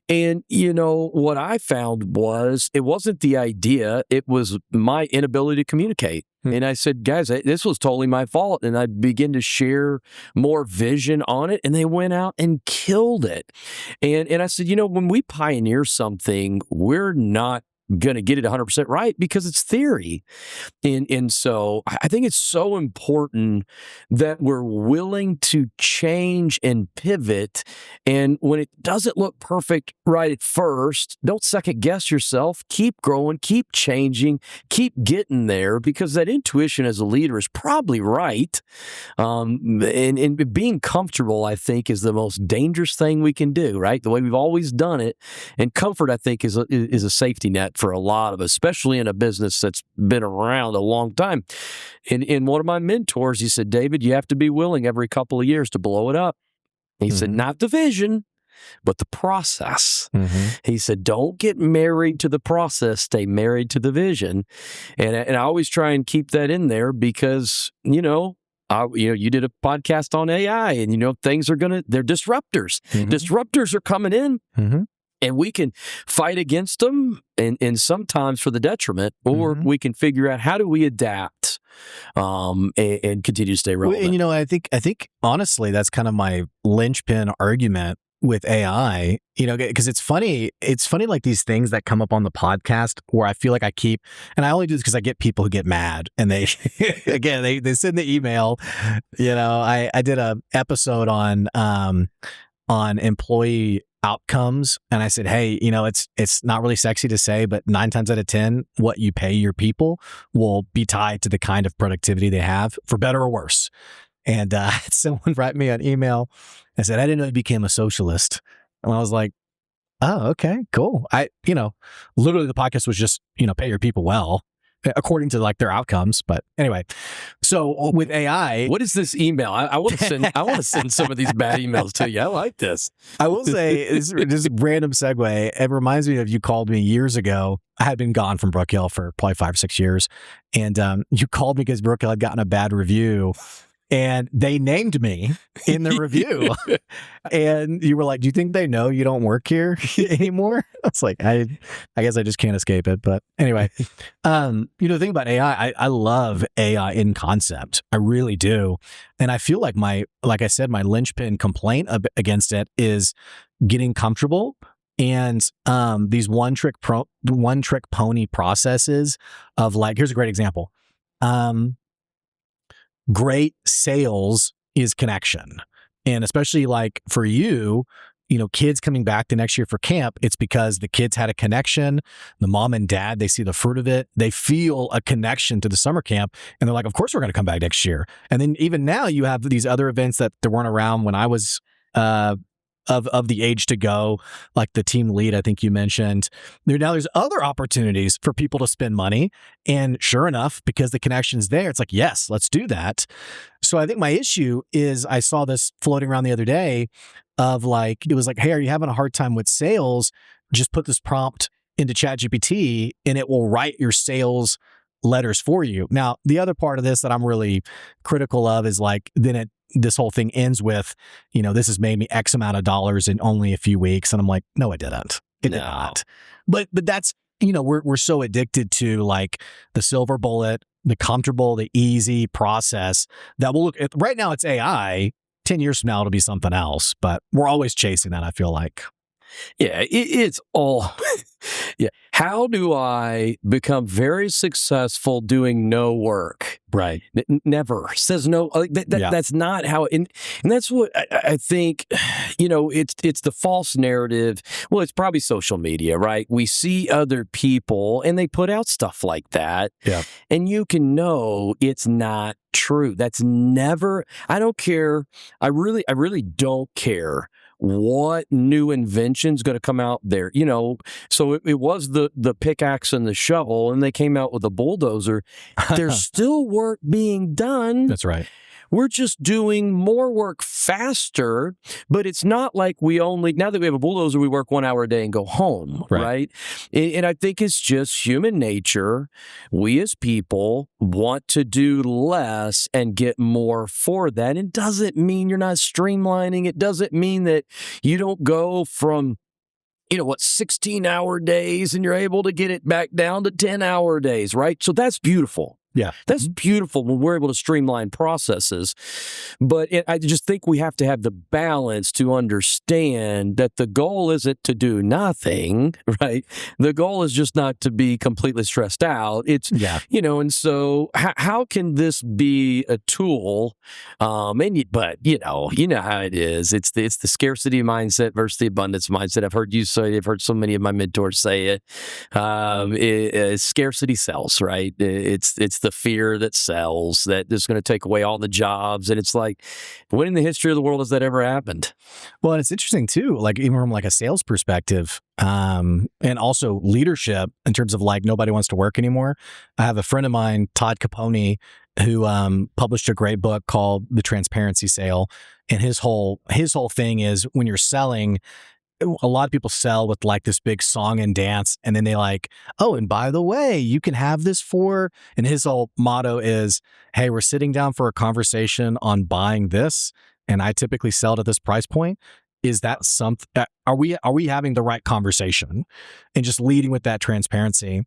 And, what I found was it wasn't the idea. It was my inability to communicate. And I said, guys, this was totally my fault. And I began to share more vision on it. And they went out and killed it. And I said, when we pioneer something, we're not going to get it 100% right because it's theory. And so I think it's so important that we're willing to change and pivot. And when it doesn't look perfect right at first, don't second guess yourself. Keep growing, keep changing, keep getting there, because that intuition as a leader is probably right. And being comfortable, I think, is the most dangerous thing we can do, right? The way we've always done it. And comfort, I think, is a safety net for a lot of us, especially in a business that's been around a long time. And one of my mentors, he said, David, you have to be willing every couple of years to blow it up. He said, not the vision, but the process. He said, don't get married to the process, stay married to the vision. And I always try and keep that in there because, you did a podcast on AI and, things are they're disruptors. Disruptors are coming in. And we can fight against them and sometimes for the detriment, or we can figure out how do we adapt and continue to stay relevant. And, I think honestly, that's kind of my linchpin argument with AI, because it's funny like these things that come up on the podcast where I feel like and I only do this because I get people who get mad and they, again, they send the email, I did a episode on employee outcomes. And I said, hey, it's not really sexy to say, but 9 times out of 10, what you pay your people will be tied to the kind of productivity they have, for better or worse. And someone wrote me an email and said, I didn't know you became a socialist. And I was like, oh, okay, cool. Literally the podcast was just, pay your people well, according to like their outcomes. But anyway, so with AI, what is this email? I want to send some of these bad emails to you. I like this. I will say, this is a random segue. It reminds me of you called me years ago. I had been gone from Brookhill for probably 5 or 6 years. And you called me because Brookhill had gotten a bad review. And they named me in the review. And you were like, do you think they know you don't work here anymore? I was like, I guess I just can't escape it. But anyway, the thing about AI, I love AI in concept. I really do. And I feel like like I said, my linchpin complaint against it is getting comfortable. And these one trick pony processes of like, here's a great example. Great sales is connection. And especially like for you, kids coming back the next year for camp, it's because the kids had a connection. The mom and dad, they see the fruit of it. They feel a connection to the summer camp. And they're like, of course we're going to come back next year. And then even now you have these other events that there weren't around when I was of the age to go, like the team lead, I think you mentioned. There's other opportunities for people to spend money. And sure enough, because the connection's there, it's like, yes, let's do that. So I think my issue is I saw this floating around the other day of like, it was like, hey, are you having a hard time with sales? Just put this prompt into ChatGPT and it will write your sales letters for you. Now, the other part of this that I'm really critical of is like, then this whole thing ends with, this has made me X amount of dollars in only a few weeks. And I'm like, no, it didn't. It did not. But that's, we're so addicted to like the silver bullet, the comfortable, the easy process that will look at right now. It's AI. 10 years from now, it'll be something else, but we're always chasing that. I feel like. Yeah, it's all, Yeah. How do I become very successful doing no work? Right. Never says no. That's not how. And that's what I think. It's the false narrative. Well, it's probably social media, right? We see other people and they put out stuff like that. Yeah. And you can know it's not true. That's never. I don't care. I really don't care what new invention's going to come out there. So it was the pickaxe and the shovel, and they came out with a bulldozer. There's still work being done. That's right. We're just doing more work faster, but it's not like now that we have a bulldozer, we work 1 hour a day and go home, right? And I think it's just human nature. We as people want to do less and get more for that. It doesn't mean you're not streamlining. It doesn't mean that you don't go from 16-hour days and you're able to get it back down to 10-hour days, right? So that's beautiful. Yeah. That's beautiful when we're able to streamline processes. But I just think we have to have the balance to understand that the goal isn't to do nothing, right? The goal is just not to be completely stressed out. And so how can this be a tool? But you know how it is. It's the scarcity mindset versus the abundance mindset. I've heard you say it. I've heard so many of my mentors say it. Scarcity sells, right? It's the fear that sells, that is going to take away all the jobs. And it's like, when in the history of the world has that ever happened? Well, and it's interesting too, like even from like a sales perspective, and also leadership in terms of like nobody wants to work anymore. I have a friend of mine, Todd Capone, who published a great book called The Transparency Sale. And his whole thing is when you're selling, a lot of people sell with like this big song and dance, and then they like, oh, and by the way, you can have this for, and his whole motto is, hey, we're sitting down for a conversation on buying this, and I typically sell it at this price point. Is that something? Are we having the right conversation? And just leading with that transparency.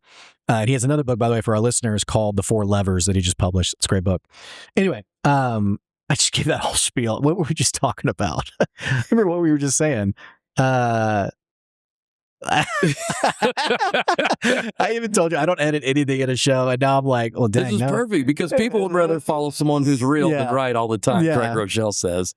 And he has another book, by the way, for our listeners called The Four Levers that he just published. It's a great book. Anyway, I just gave that whole spiel. What were we just talking about? Remember what we were just saying? I even told you I don't edit anything in a show, and now I'm like, well, dang, this is perfect because people would rather follow someone who's real than right all the time. Craig Rochelle says,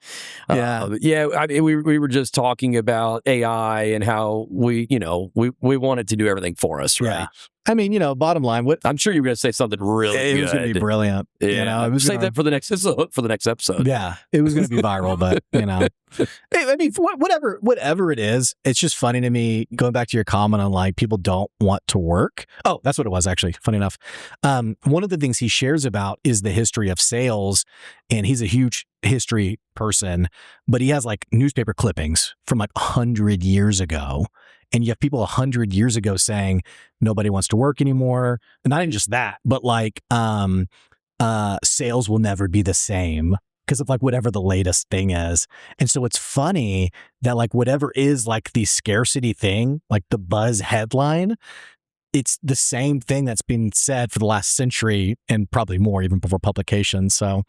I mean, we were just talking about AI and how we want it to do everything for us, right? Yeah. I mean, bottom line, I'm sure you were going to say something really good. It was going to be brilliant. Yeah. It was that for the next. This is a hook for the next episode. Yeah, it was going to be viral, but I mean, whatever it is, it's just funny to me. Going back to your comment on like people don't want to work. Oh, that's what it was actually. Funny enough, one of the things he shares about is the history of sales, and he's a huge history person, but he has like newspaper clippings from like 100 years ago. And you have people 100 years ago saying nobody wants to work anymore. And not even just that, but like sales will never be the same because of like whatever the latest thing is. And so it's funny that like whatever is like the scarcity thing, like the buzz headline, it's the same thing that's been said for the last century and probably more even before publication. So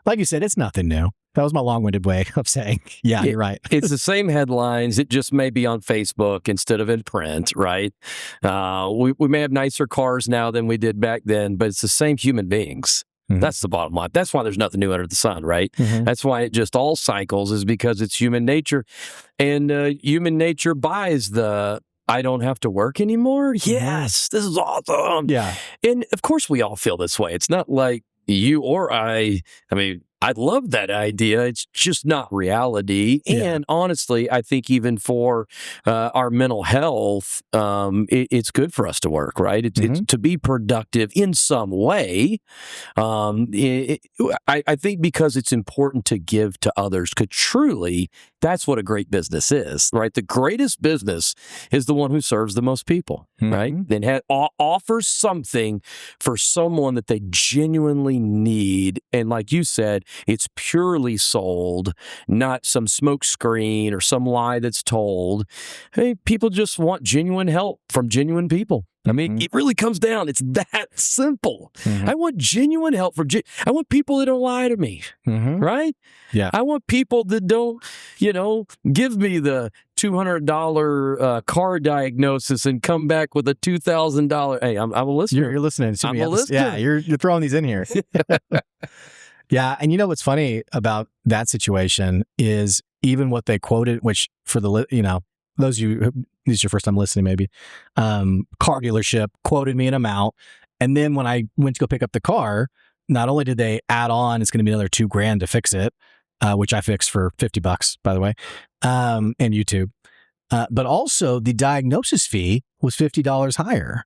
like you said, it's nothing new. That was my long-winded way of saying, you're right. It's the same headlines. It just may be on Facebook instead of in print, right? We may have nicer cars now than we did back then, but it's the same human beings. Mm-hmm. That's the bottom line. That's why there's nothing new under the sun, right? Mm-hmm. That's why it just all cycles, is because it's human nature. And human nature buys the, I don't have to work anymore? Yes, this is awesome. Yeah. And of course we all feel this way. It's not like you or I mean, I love that idea. It's just not reality. Yeah. And honestly, I think even for our mental health, it's good for us to work, right? It's to be productive in some way. I think because it's important to give to others, because truly, that's what a great business is, right? The greatest business is the one who serves the most people, right? Then offers something for someone that they genuinely need. And like you said, it's purely sold, not some smoke screen or some lie that's told. Hey, people just want genuine help from genuine people. I mean, it really comes down. It's that simple. I want genuine help from. I want people that don't lie to me, right? Yeah. I want people that don't, give me the $200 car diagnosis and come back with a $2,000. Hey, I'm a listener. You're listening to I'm me. a listener. Yeah, you're throwing these in here. Yeah, and you know what's funny about that situation is even what they quoted, which for the those of you, this is your first time listening, maybe, car dealership quoted me an amount, and then when I went to go pick up the car, not only did they add on, it's going to be another $2,000 to fix it, which I fixed for $50, by the way, and YouTube, but also the diagnosis fee was $50 higher.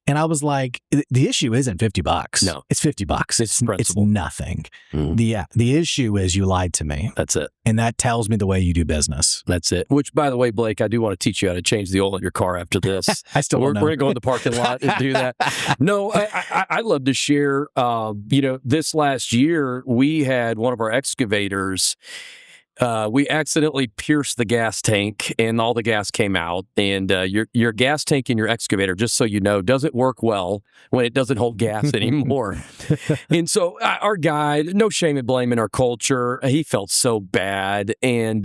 And I was like, the issue isn't $50. No, it's $50. It's nothing. Mm. The issue is you lied to me. That's it. And that tells me the way you do business. That's it. Which, by the way, Blake, I do want to teach you how to change the oil in your car after this. I still don't know. We're going to go in the parking lot and do that. No, I love to share. This last year, we had one of our excavators. We accidentally pierced the gas tank and all the gas came out. And your gas tank in your excavator, just so you know, doesn't work well when it doesn't hold gas anymore. And so our guy, no shame and blame in our culture, he felt so bad. And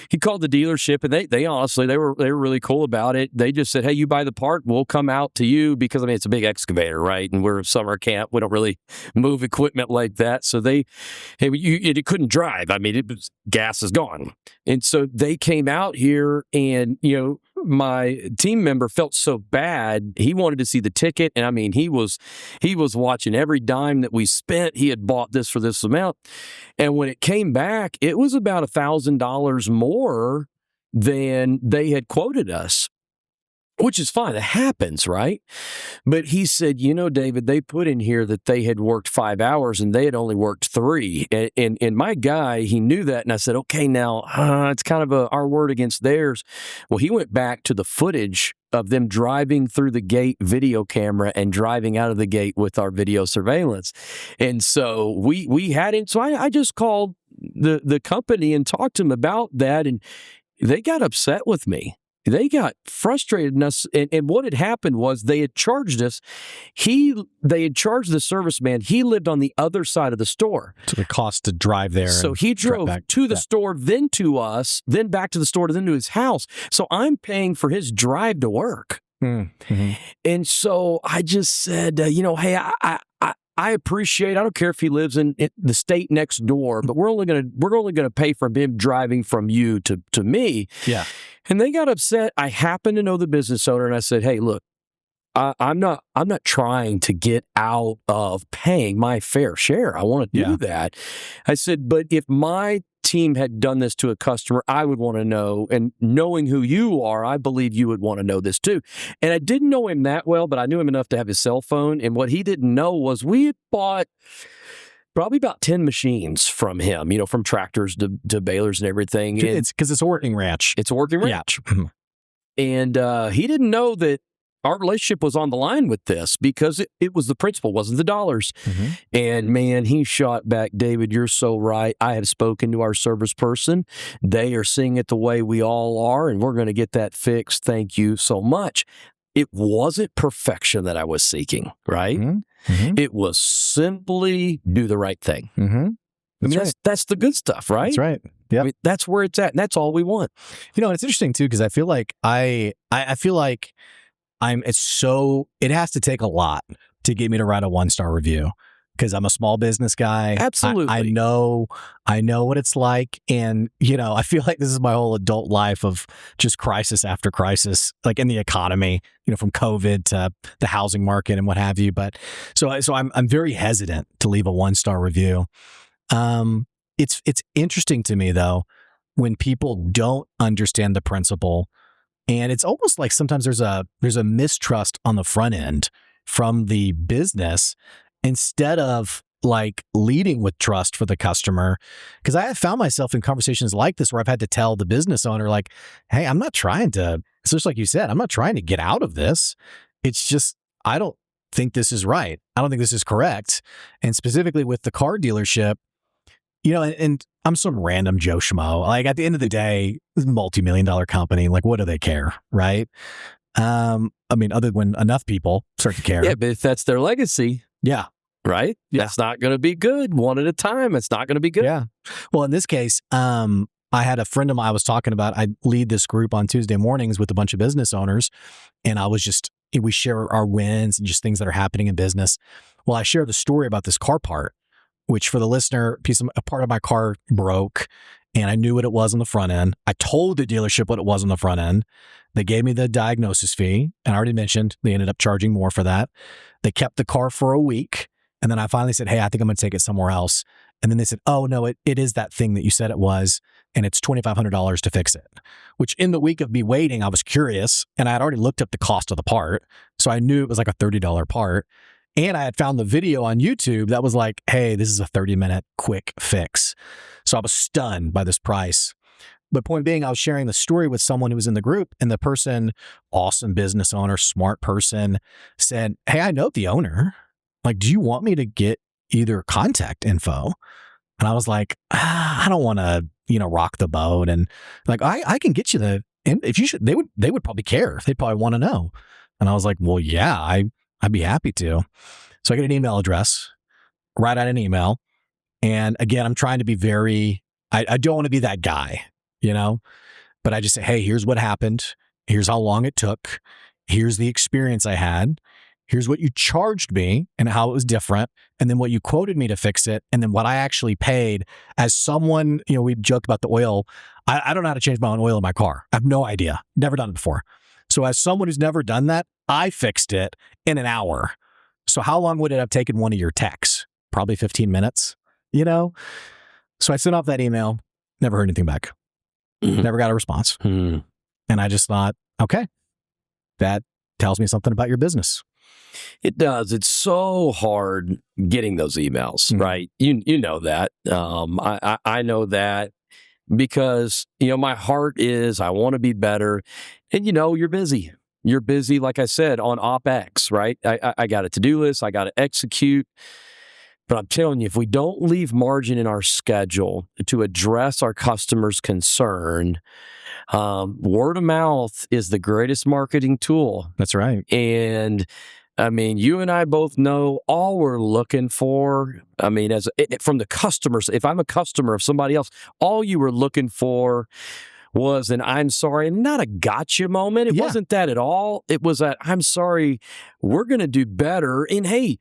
he called the dealership, and they honestly, they were really cool about it. They just said, hey, you buy the part, we'll come out to you, because it's a big excavator, right? And we're a summer camp. We don't really move equipment like that. So it couldn't drive. It was gas is gone. And so they came out here, and, my team member felt so bad. He wanted to see the ticket. And he was watching every dime that we spent. He had bought this for this amount. And when it came back, it was about $1,000 more than they had quoted us. Which is fine. It happens, right? But he said, David, they put in here that they had worked 5 hours and they had only worked 3. And my guy, he knew that. And I said, okay, now it's kind of our word against theirs. Well, he went back to the footage of them driving through the gate video camera and driving out of the gate with our video surveillance. And so we had it. So I just called the company and talked to them about that. And they got upset with me. They got frustrated in us, and what had happened was they had charged us. They had charged the serviceman. He lived on the other side of the store. So the cost to drive there. So he drove to the store, then to us, then back to the store, then to his house. So I'm paying for his drive to work. Mm-hmm. And so I just said, hey, I appreciate. I don't care if he lives in the state next door, but we're only gonna pay for him driving from you to me. Yeah. And they got upset. I happen to know the business owner, and I said, hey, look, I'm not trying to get out of paying my fair share. I want to do that. I said, but if my team had done this to a customer, I would want to know, and knowing who you are, I believe you would want to know this too. And I didn't know him that well, but I knew him enough to have his cell phone. And what he didn't know was we had bought probably about 10 machines from him, from tractors to balers and everything. And it's because it's a working ranch. It's a working ranch. Yeah. And he didn't know that our relationship was on the line with this, because it was the principle, wasn't the dollars. Mm-hmm. And man, he shot back, David, you're so right. I have spoken to our service person. They are seeing it the way we all are, and we're going to get that fixed. Thank you so much. It wasn't perfection that I was seeking, right? Mm-hmm. It was simply do the right thing. Mm-hmm. That's the good stuff, right? That's right. Yeah, that's where it's at, and that's all we want. It's interesting too, because I feel like I feel like it has to take a lot to get me to write a 1-star review, because I'm a small business guy. Absolutely. I know what it's like. And, I feel like this is my whole adult life of just crisis after crisis, like in the economy, from COVID to the housing market and what have you. But so I'm very hesitant to leave a 1-star review. It's interesting to me though, when people don't understand the principle. And it's almost like sometimes there's a mistrust on the front end from the business, instead of like leading with trust for the customer. Because I have found myself in conversations like this where I've had to tell the business owner, like, hey, I'm not trying to, it's just like you said, I'm not trying to get out of this. It's just, I don't think this is right. I don't think this is correct. And specifically with the car dealership, and I'm some random Joe Schmo. Like at the end of the day, this is a multi-million-dollar company. Like, what do they care, right? Other than enough people start to care. Yeah, but if that's their legacy, yeah, right? Yeah. That's not going to be good. One at a time, it's not going to be good. Yeah. Well, in this case, I had a friend of mine I was talking about. I lead this group on Tuesday mornings with a bunch of business owners. And we share our wins and just things that are happening in business. Well, I share the story about this car part, which for the listener, a part of my car broke and I knew what it was on the front end. I told the dealership what it was on the front end. They gave me the diagnosis fee. And I already mentioned they ended up charging more for that. They kept the car for a week. And then I finally said, hey, I think I'm going to take it somewhere else. And then they said, oh, no, it is that thing that you said it was. And it's $2,500 to fix it, which in the week of me waiting, I was curious. And I had already looked up the cost of the part. So I knew it was like a $30 part. And I had found the video on YouTube that was like, hey, this is a 30-minute quick fix. So I was stunned by this price. But point being, I was sharing the story with someone who was in the group, and the person, awesome business owner, smart person, said, hey, I know the owner. Like, do you want me to get either contact info? And I was like, I don't want to, rock the boat. And like, I can get you if you should, they would probably care. They'd probably want to know. And I was like, well, yeah, I'd be happy to. So I get an email address, write out an email. And again, I'm trying to be I don't want to be that guy, but I just say, hey, here's what happened. Here's how long it took. Here's the experience I had. Here's what you charged me and how it was different. And then what you quoted me to fix it. And then what I actually paid as someone, we joked about the oil. I don't know how to change my own oil in my car. I have no idea. Never done it before. So as someone who's never done that, I fixed it in an hour. So how long would it have taken one of your techs? Probably 15 minutes, So I sent off that email, never heard anything back. Never got a response. And I just thought, okay, that tells me something about your business. It does. It's so hard getting those emails, right? You know that. I know that because, my heart is I want to be better. And, you're busy. You're busy, like I said, on OpEx, right? I got a to-do list. I got to execute. But I'm telling you, if we don't leave margin in our schedule to address our customers' concern, word of mouth is the greatest marketing tool. That's right. And I mean, you and I both know all we're looking for. I mean, from the customers, if I'm a customer of somebody else, all you were looking for was an I'm sorry, and not a gotcha moment. It wasn't that at all. It was a I'm sorry, we're going to do better. And hey,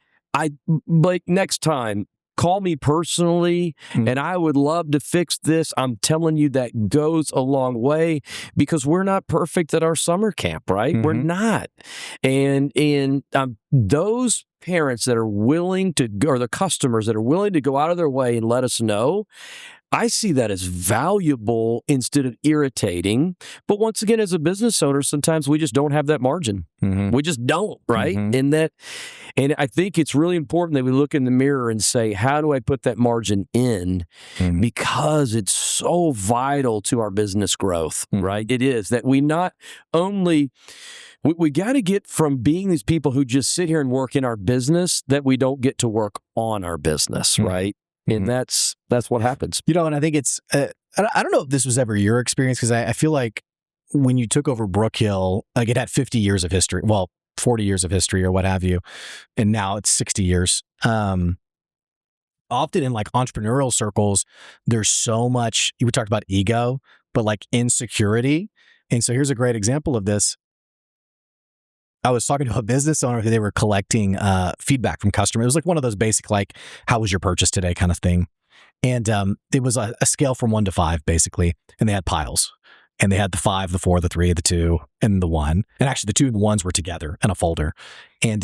Blake, next time, call me personally, and I would love to fix this. I'm telling you, that goes a long way because we're not perfect at our summer camp, right? We're not. And those parents that are willing to, or the customers that are willing to go out of their way and let us know, I see that as valuable instead of irritating. But once again, as a business owner, sometimes we just don't have that margin. We just don't, right? And I think it's really important that we look in the mirror and say, how do I put that margin in? Because it's so vital to our business growth, right? It is that we not only... We got to get from being these people who just sit here and work in our business that we don't get to work on our business, right? And that's what happens. And I think it's, I don't know if this was ever your experience, because I feel like when you took over Brookhill, like it had 50 years of history, 40 years of history or what have you. And now it's 60 years. Often in like entrepreneurial circles, there's so much, we talked about ego, but like insecurity. And so here's a great example of this. I was talking to a business owner who they were collecting feedback from customers. It was like one of those basic, like, how was your purchase today kind of thing. And it was a scale from 1 to 5, basically. And they had piles. And they had the 5, the 4, the 3, the 2, and the 1. And actually, the 2 and the 1s were together in a folder. And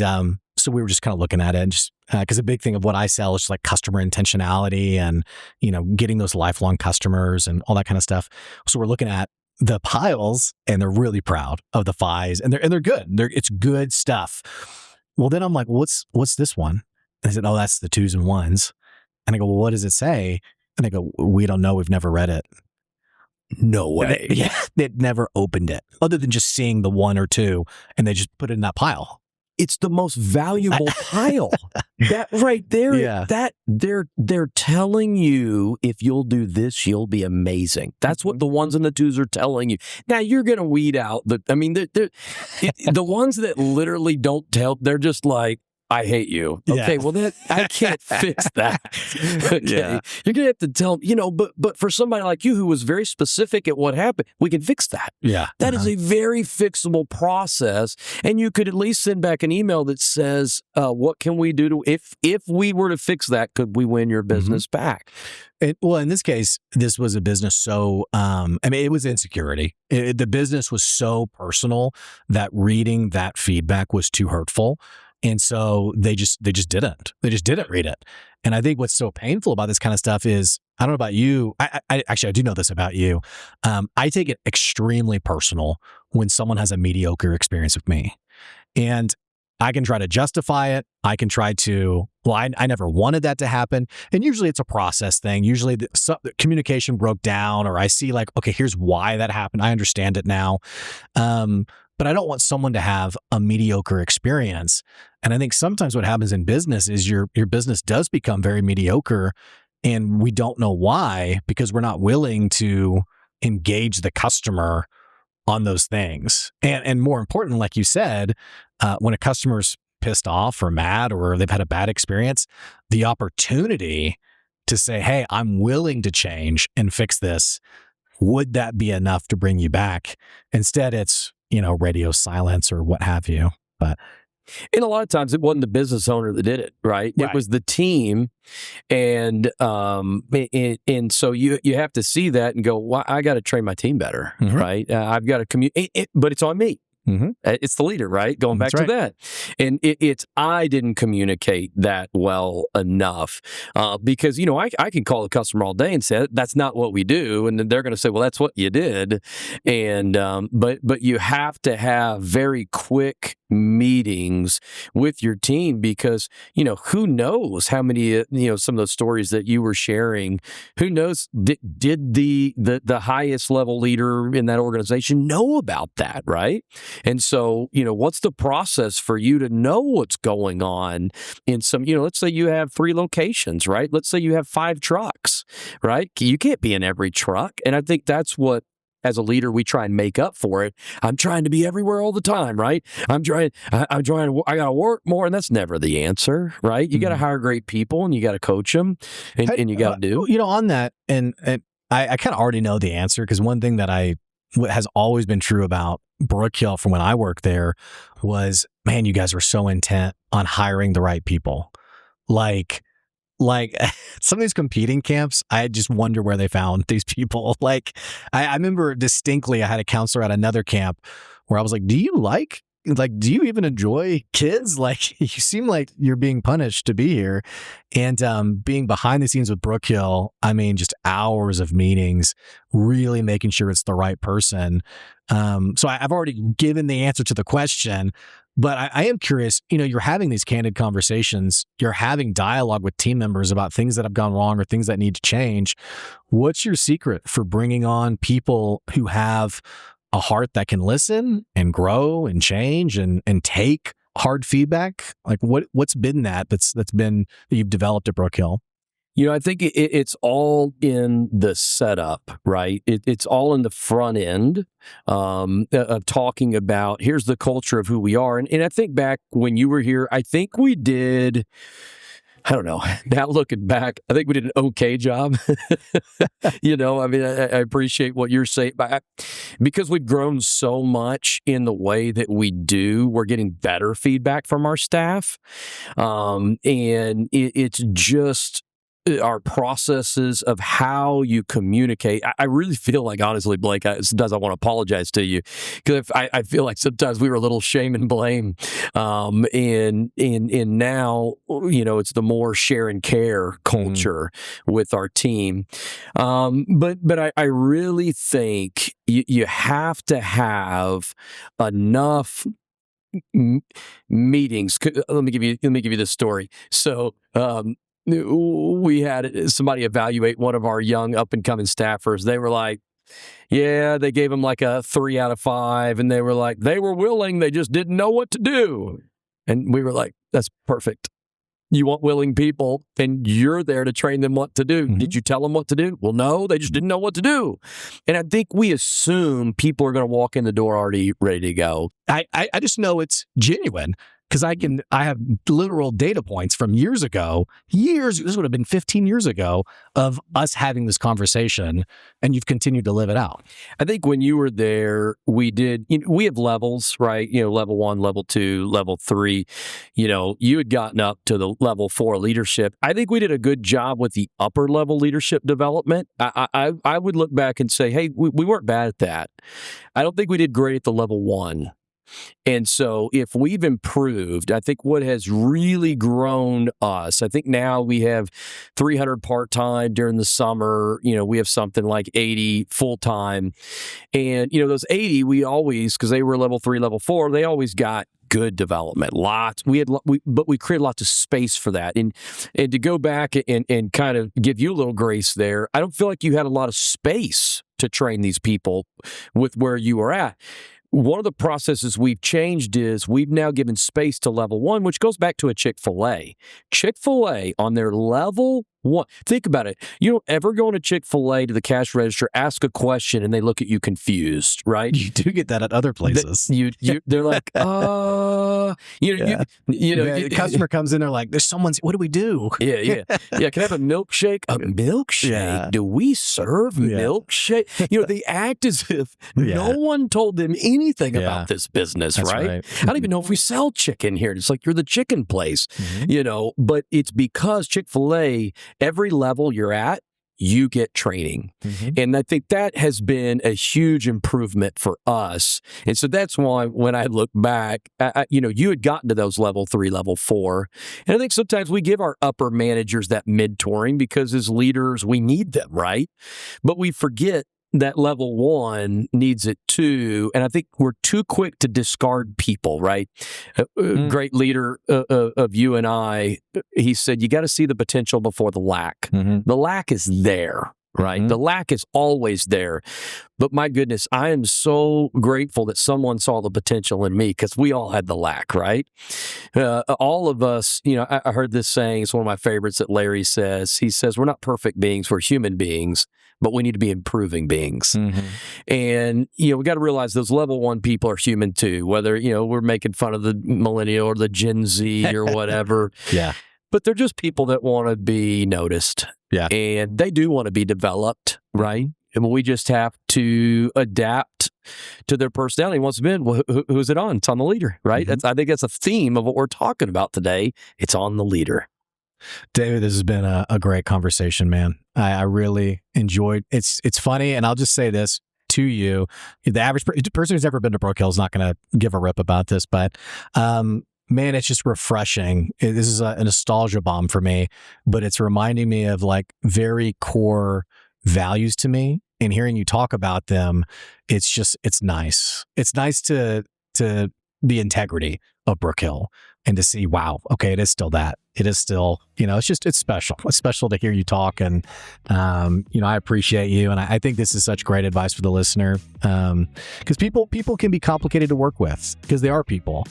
so we were just kind of looking at it. And just because a big thing of what I sell is just like customer intentionality and, getting those lifelong customers and all that kind of stuff. So we're looking at the piles, and they're really proud of the 5s, and they're good. It's good stuff. Well, then I'm like, well, what's this one? And I said, oh, that's the 2s and 1s. And I go, well, what does it say? And they go, we don't know. We've never read it. No way. They'd never opened it, other than just seeing the 1 or 2, and they just put it in that pile. It's the most valuable pile. That right there, that they're telling you, if you'll do this, you'll be amazing. That's what the 1s and the 2s are telling you. Now you're going to weed out the ones that literally don't tell. They're just like, I hate you. Yeah. Okay, well that I can't fix that. Okay, Yeah. you're gonna have to tell but for somebody like you who was very specific at what happened, we can fix that. Yeah. That is a very fixable process, and you could at least send back an email that says, "What can we do to if we were to fix that? Could we win your business back?" Well, in this case, this was a business so, it was insecurity. The business was so personal that reading that feedback was too hurtful. And so they just didn't. They just didn't read it. And I think what's so painful about this kind of stuff is, I don't know about you. I actually, I do know this about you. I take it extremely personal when someone has a mediocre experience with me. And I can try to justify it. I can try to, I never wanted that to happen. And usually it's a process thing. Usually the communication broke down, or I see like, okay, here's why that happened. I understand it now. But I don't want someone to have a mediocre experience. And I think sometimes what happens in business is your business does become very mediocre, and we don't know why, because we're not willing to engage the customer on those things. And more important, like you said, when a customer's pissed off or mad or they've had a bad experience, the opportunity to say, hey, I'm willing to change and fix this, would that be enough to bring you back? Instead, it's, radio silence or what have you. But a lot of times it wasn't the business owner that did it, right? It was the team. And so you have to see that and go, well, I got to train my team better, right? I've got to communicate, but it's on me. It's the leader, right? Going back to that. And it's I didn't communicate that well enough because, I can call the customer all day and say, that's not what we do. And then they're going to say, well, that's what you did. And but you have to have very quick meetings with your team because, who knows how many, some of those stories that you were sharing, who knows, did the highest level leader in that organization know about that, right? And so, what's the process for you to know what's going on in some, let's say you have 3 locations, right? Let's say you have 5 trucks, right? You can't be in every truck. And I think that's what, as a leader, we try and make up for it. I'm trying to be everywhere all the time, right? I got to work more, and that's never the answer, right? You got to hire great people, and you got to coach them, and you got to do. On that, and I kind of already know the answer, because one thing that has always been true about Brookhill from when I worked there was, man, you guys were so intent on hiring the right people. Like some of these competing camps, I just wonder where they found these people. Like, I remember distinctly, I had a counselor at another camp where I was like, do you even enjoy kids? Like, you seem like you're being punished to be here. And being behind the scenes with Brookhill, just hours of meetings, really making sure it's the right person. So I've already given the answer to the question, but I am curious, you're having these candid conversations, you're having dialogue with team members about things that have gone wrong or things that need to change. What's your secret for bringing on people who have a heart that can listen and grow and change and take hard feedback? Like what's been that's been that you've developed at Brookhill? I think it's all in the setup, right? It's all in the front end of talking about, here's the culture of who we are. And I think back when you were here, I think we did, I don't know, now looking back, I think we did an okay job. I appreciate what you're saying. But because we've grown so much in the way that we do, we're getting better feedback from our staff. And it's just our processes of how you communicate. I really feel like, honestly, Blake, sometimes I want to apologize to you because I feel like sometimes we were a little shame and blame. And now, it's the more share and care culture with our team. But I really think you have to have enough meetings. Let me give you this story. So, we had somebody evaluate one of our young up-and-coming staffers. They were like, yeah, they gave him like a 3 out of 5, and they were like, they were willing, they just didn't know what to do. And we were like, that's perfect. You want willing people, and you're there to train them what to do. Did you tell them what to do? Well, no, they just didn't know what to do. And I think we assume people are going to walk in the door already ready to go. I just know it's genuine. because I have literal data points from years ago, this would have been 15 years ago, of us having this conversation, and you've continued to live it out. I think when you were there, we have levels, right? Level 1, level 2, level 3. You had gotten up to the level 4 leadership. I think we did a good job with the upper level leadership development. I would look back and say, hey, we weren't bad at that. I don't think we did great at the level 1. And so if we've improved, I think what has really grown us, I think now we have 300 part-time during the summer. We have something like 80 full-time. And, those 80, we always, because they were level 3, level 4, they always got good development. Lots. But we created lots of space for that. And to go back and kind of give you a little grace there, I don't feel like you had a lot of space to train these people with where you were at. One of the processes we've changed is we've now given space to level 1, which goes back to a Chick-fil-A. Chick-fil-A on their level 1. Think about it. You don't ever go into Chick-fil-A to the cash register, ask a question, and they look at you confused, right? You do get that at other places. They're like, the customer comes in, they're like, what do we do? Yeah. Can I have a milkshake? A milkshake? Yeah. Do we serve milkshake? They act as if no one told them anything about this business, right? I don't even know if we sell chicken here. It's like, you're the chicken place, but it's because Chick-fil-A, every level you're at, you get training. And I think that has been a huge improvement for us. And so that's why when I look back, you had gotten to those level 3, level 4. And I think sometimes we give our upper managers that mentoring because as leaders, we need them, right? But we forget that level 1 needs it too. And I think we're too quick to discard people, right? Great leader of you and I, he said, you got to see the potential before the lack. The lack is there, right? The lack is always there. But my goodness, I am so grateful that someone saw the potential in me because we all had the lack, right? All of us, I heard this saying, it's one of my favorites that Larry says. He says, we're not perfect beings, we're human beings, but we need to be improving beings. And, we got to realize those level 1 people are human too, whether, we're making fun of the millennial or the Gen Z or whatever. But they're just people that want to be noticed. And they do want to be developed, right? And we just have to adapt to their personality. Once again, who's it on? It's on the leader, right? I think that's a theme of what we're talking about today. It's on the leader. David, this has been a great conversation, man. I really enjoyed it. It's funny, and I'll just say this to you. The average person who's ever been to Brookhill is not going to give a rip about this, but man, it's just refreshing. This is a nostalgia bomb for me, but it's reminding me of like very core values to me, and hearing you talk about them, it's nice. It's nice to the integrity of Brookhill and to see, wow, okay, it is still that. It is still, it's special. It's special to hear you talk. And, I appreciate you. And I think this is such great advice for the listener. Because people can be complicated to work with because they are people.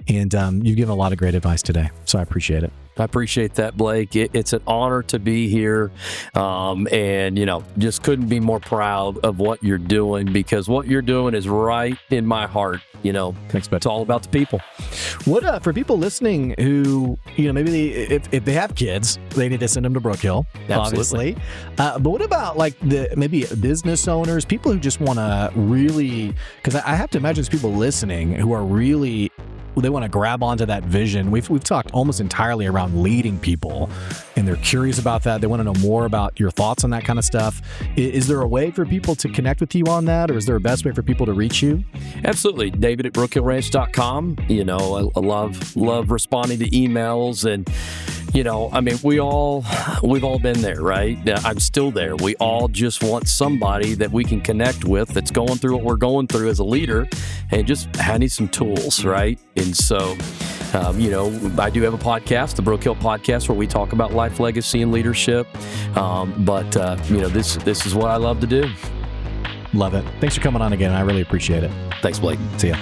And you've given a lot of great advice today. So I appreciate it. I appreciate that, Blake. It's an honor to be here. And, just couldn't be more proud of what you're doing because what you're doing is right in my heart. Thanks, bud. It's all about the people. What for people listening who, maybe if they have kids, they need to send them to Brookhill, obviously. But what about like maybe business owners, people who just want to really, because I have to imagine there's people listening who are really, they want to grab onto that vision. We've talked almost entirely around leading people, and they're curious about that. They want to know more about your thoughts on that kind of stuff. Is there a way for people to connect with you on that, or is there a best way for people to reach you? Absolutely. David at brookhillranch.com. I love responding to emails, and we've all been there, right? I'm still there. We all just want somebody that we can connect with that's going through what we're going through as a leader, and just I need some tools, right? And so, I do have a podcast, the Brookhill Podcast, where we talk about life, legacy, and leadership. This is what I love to do. Love it. Thanks for coming on again. I really appreciate it. Thanks, Blake. See ya.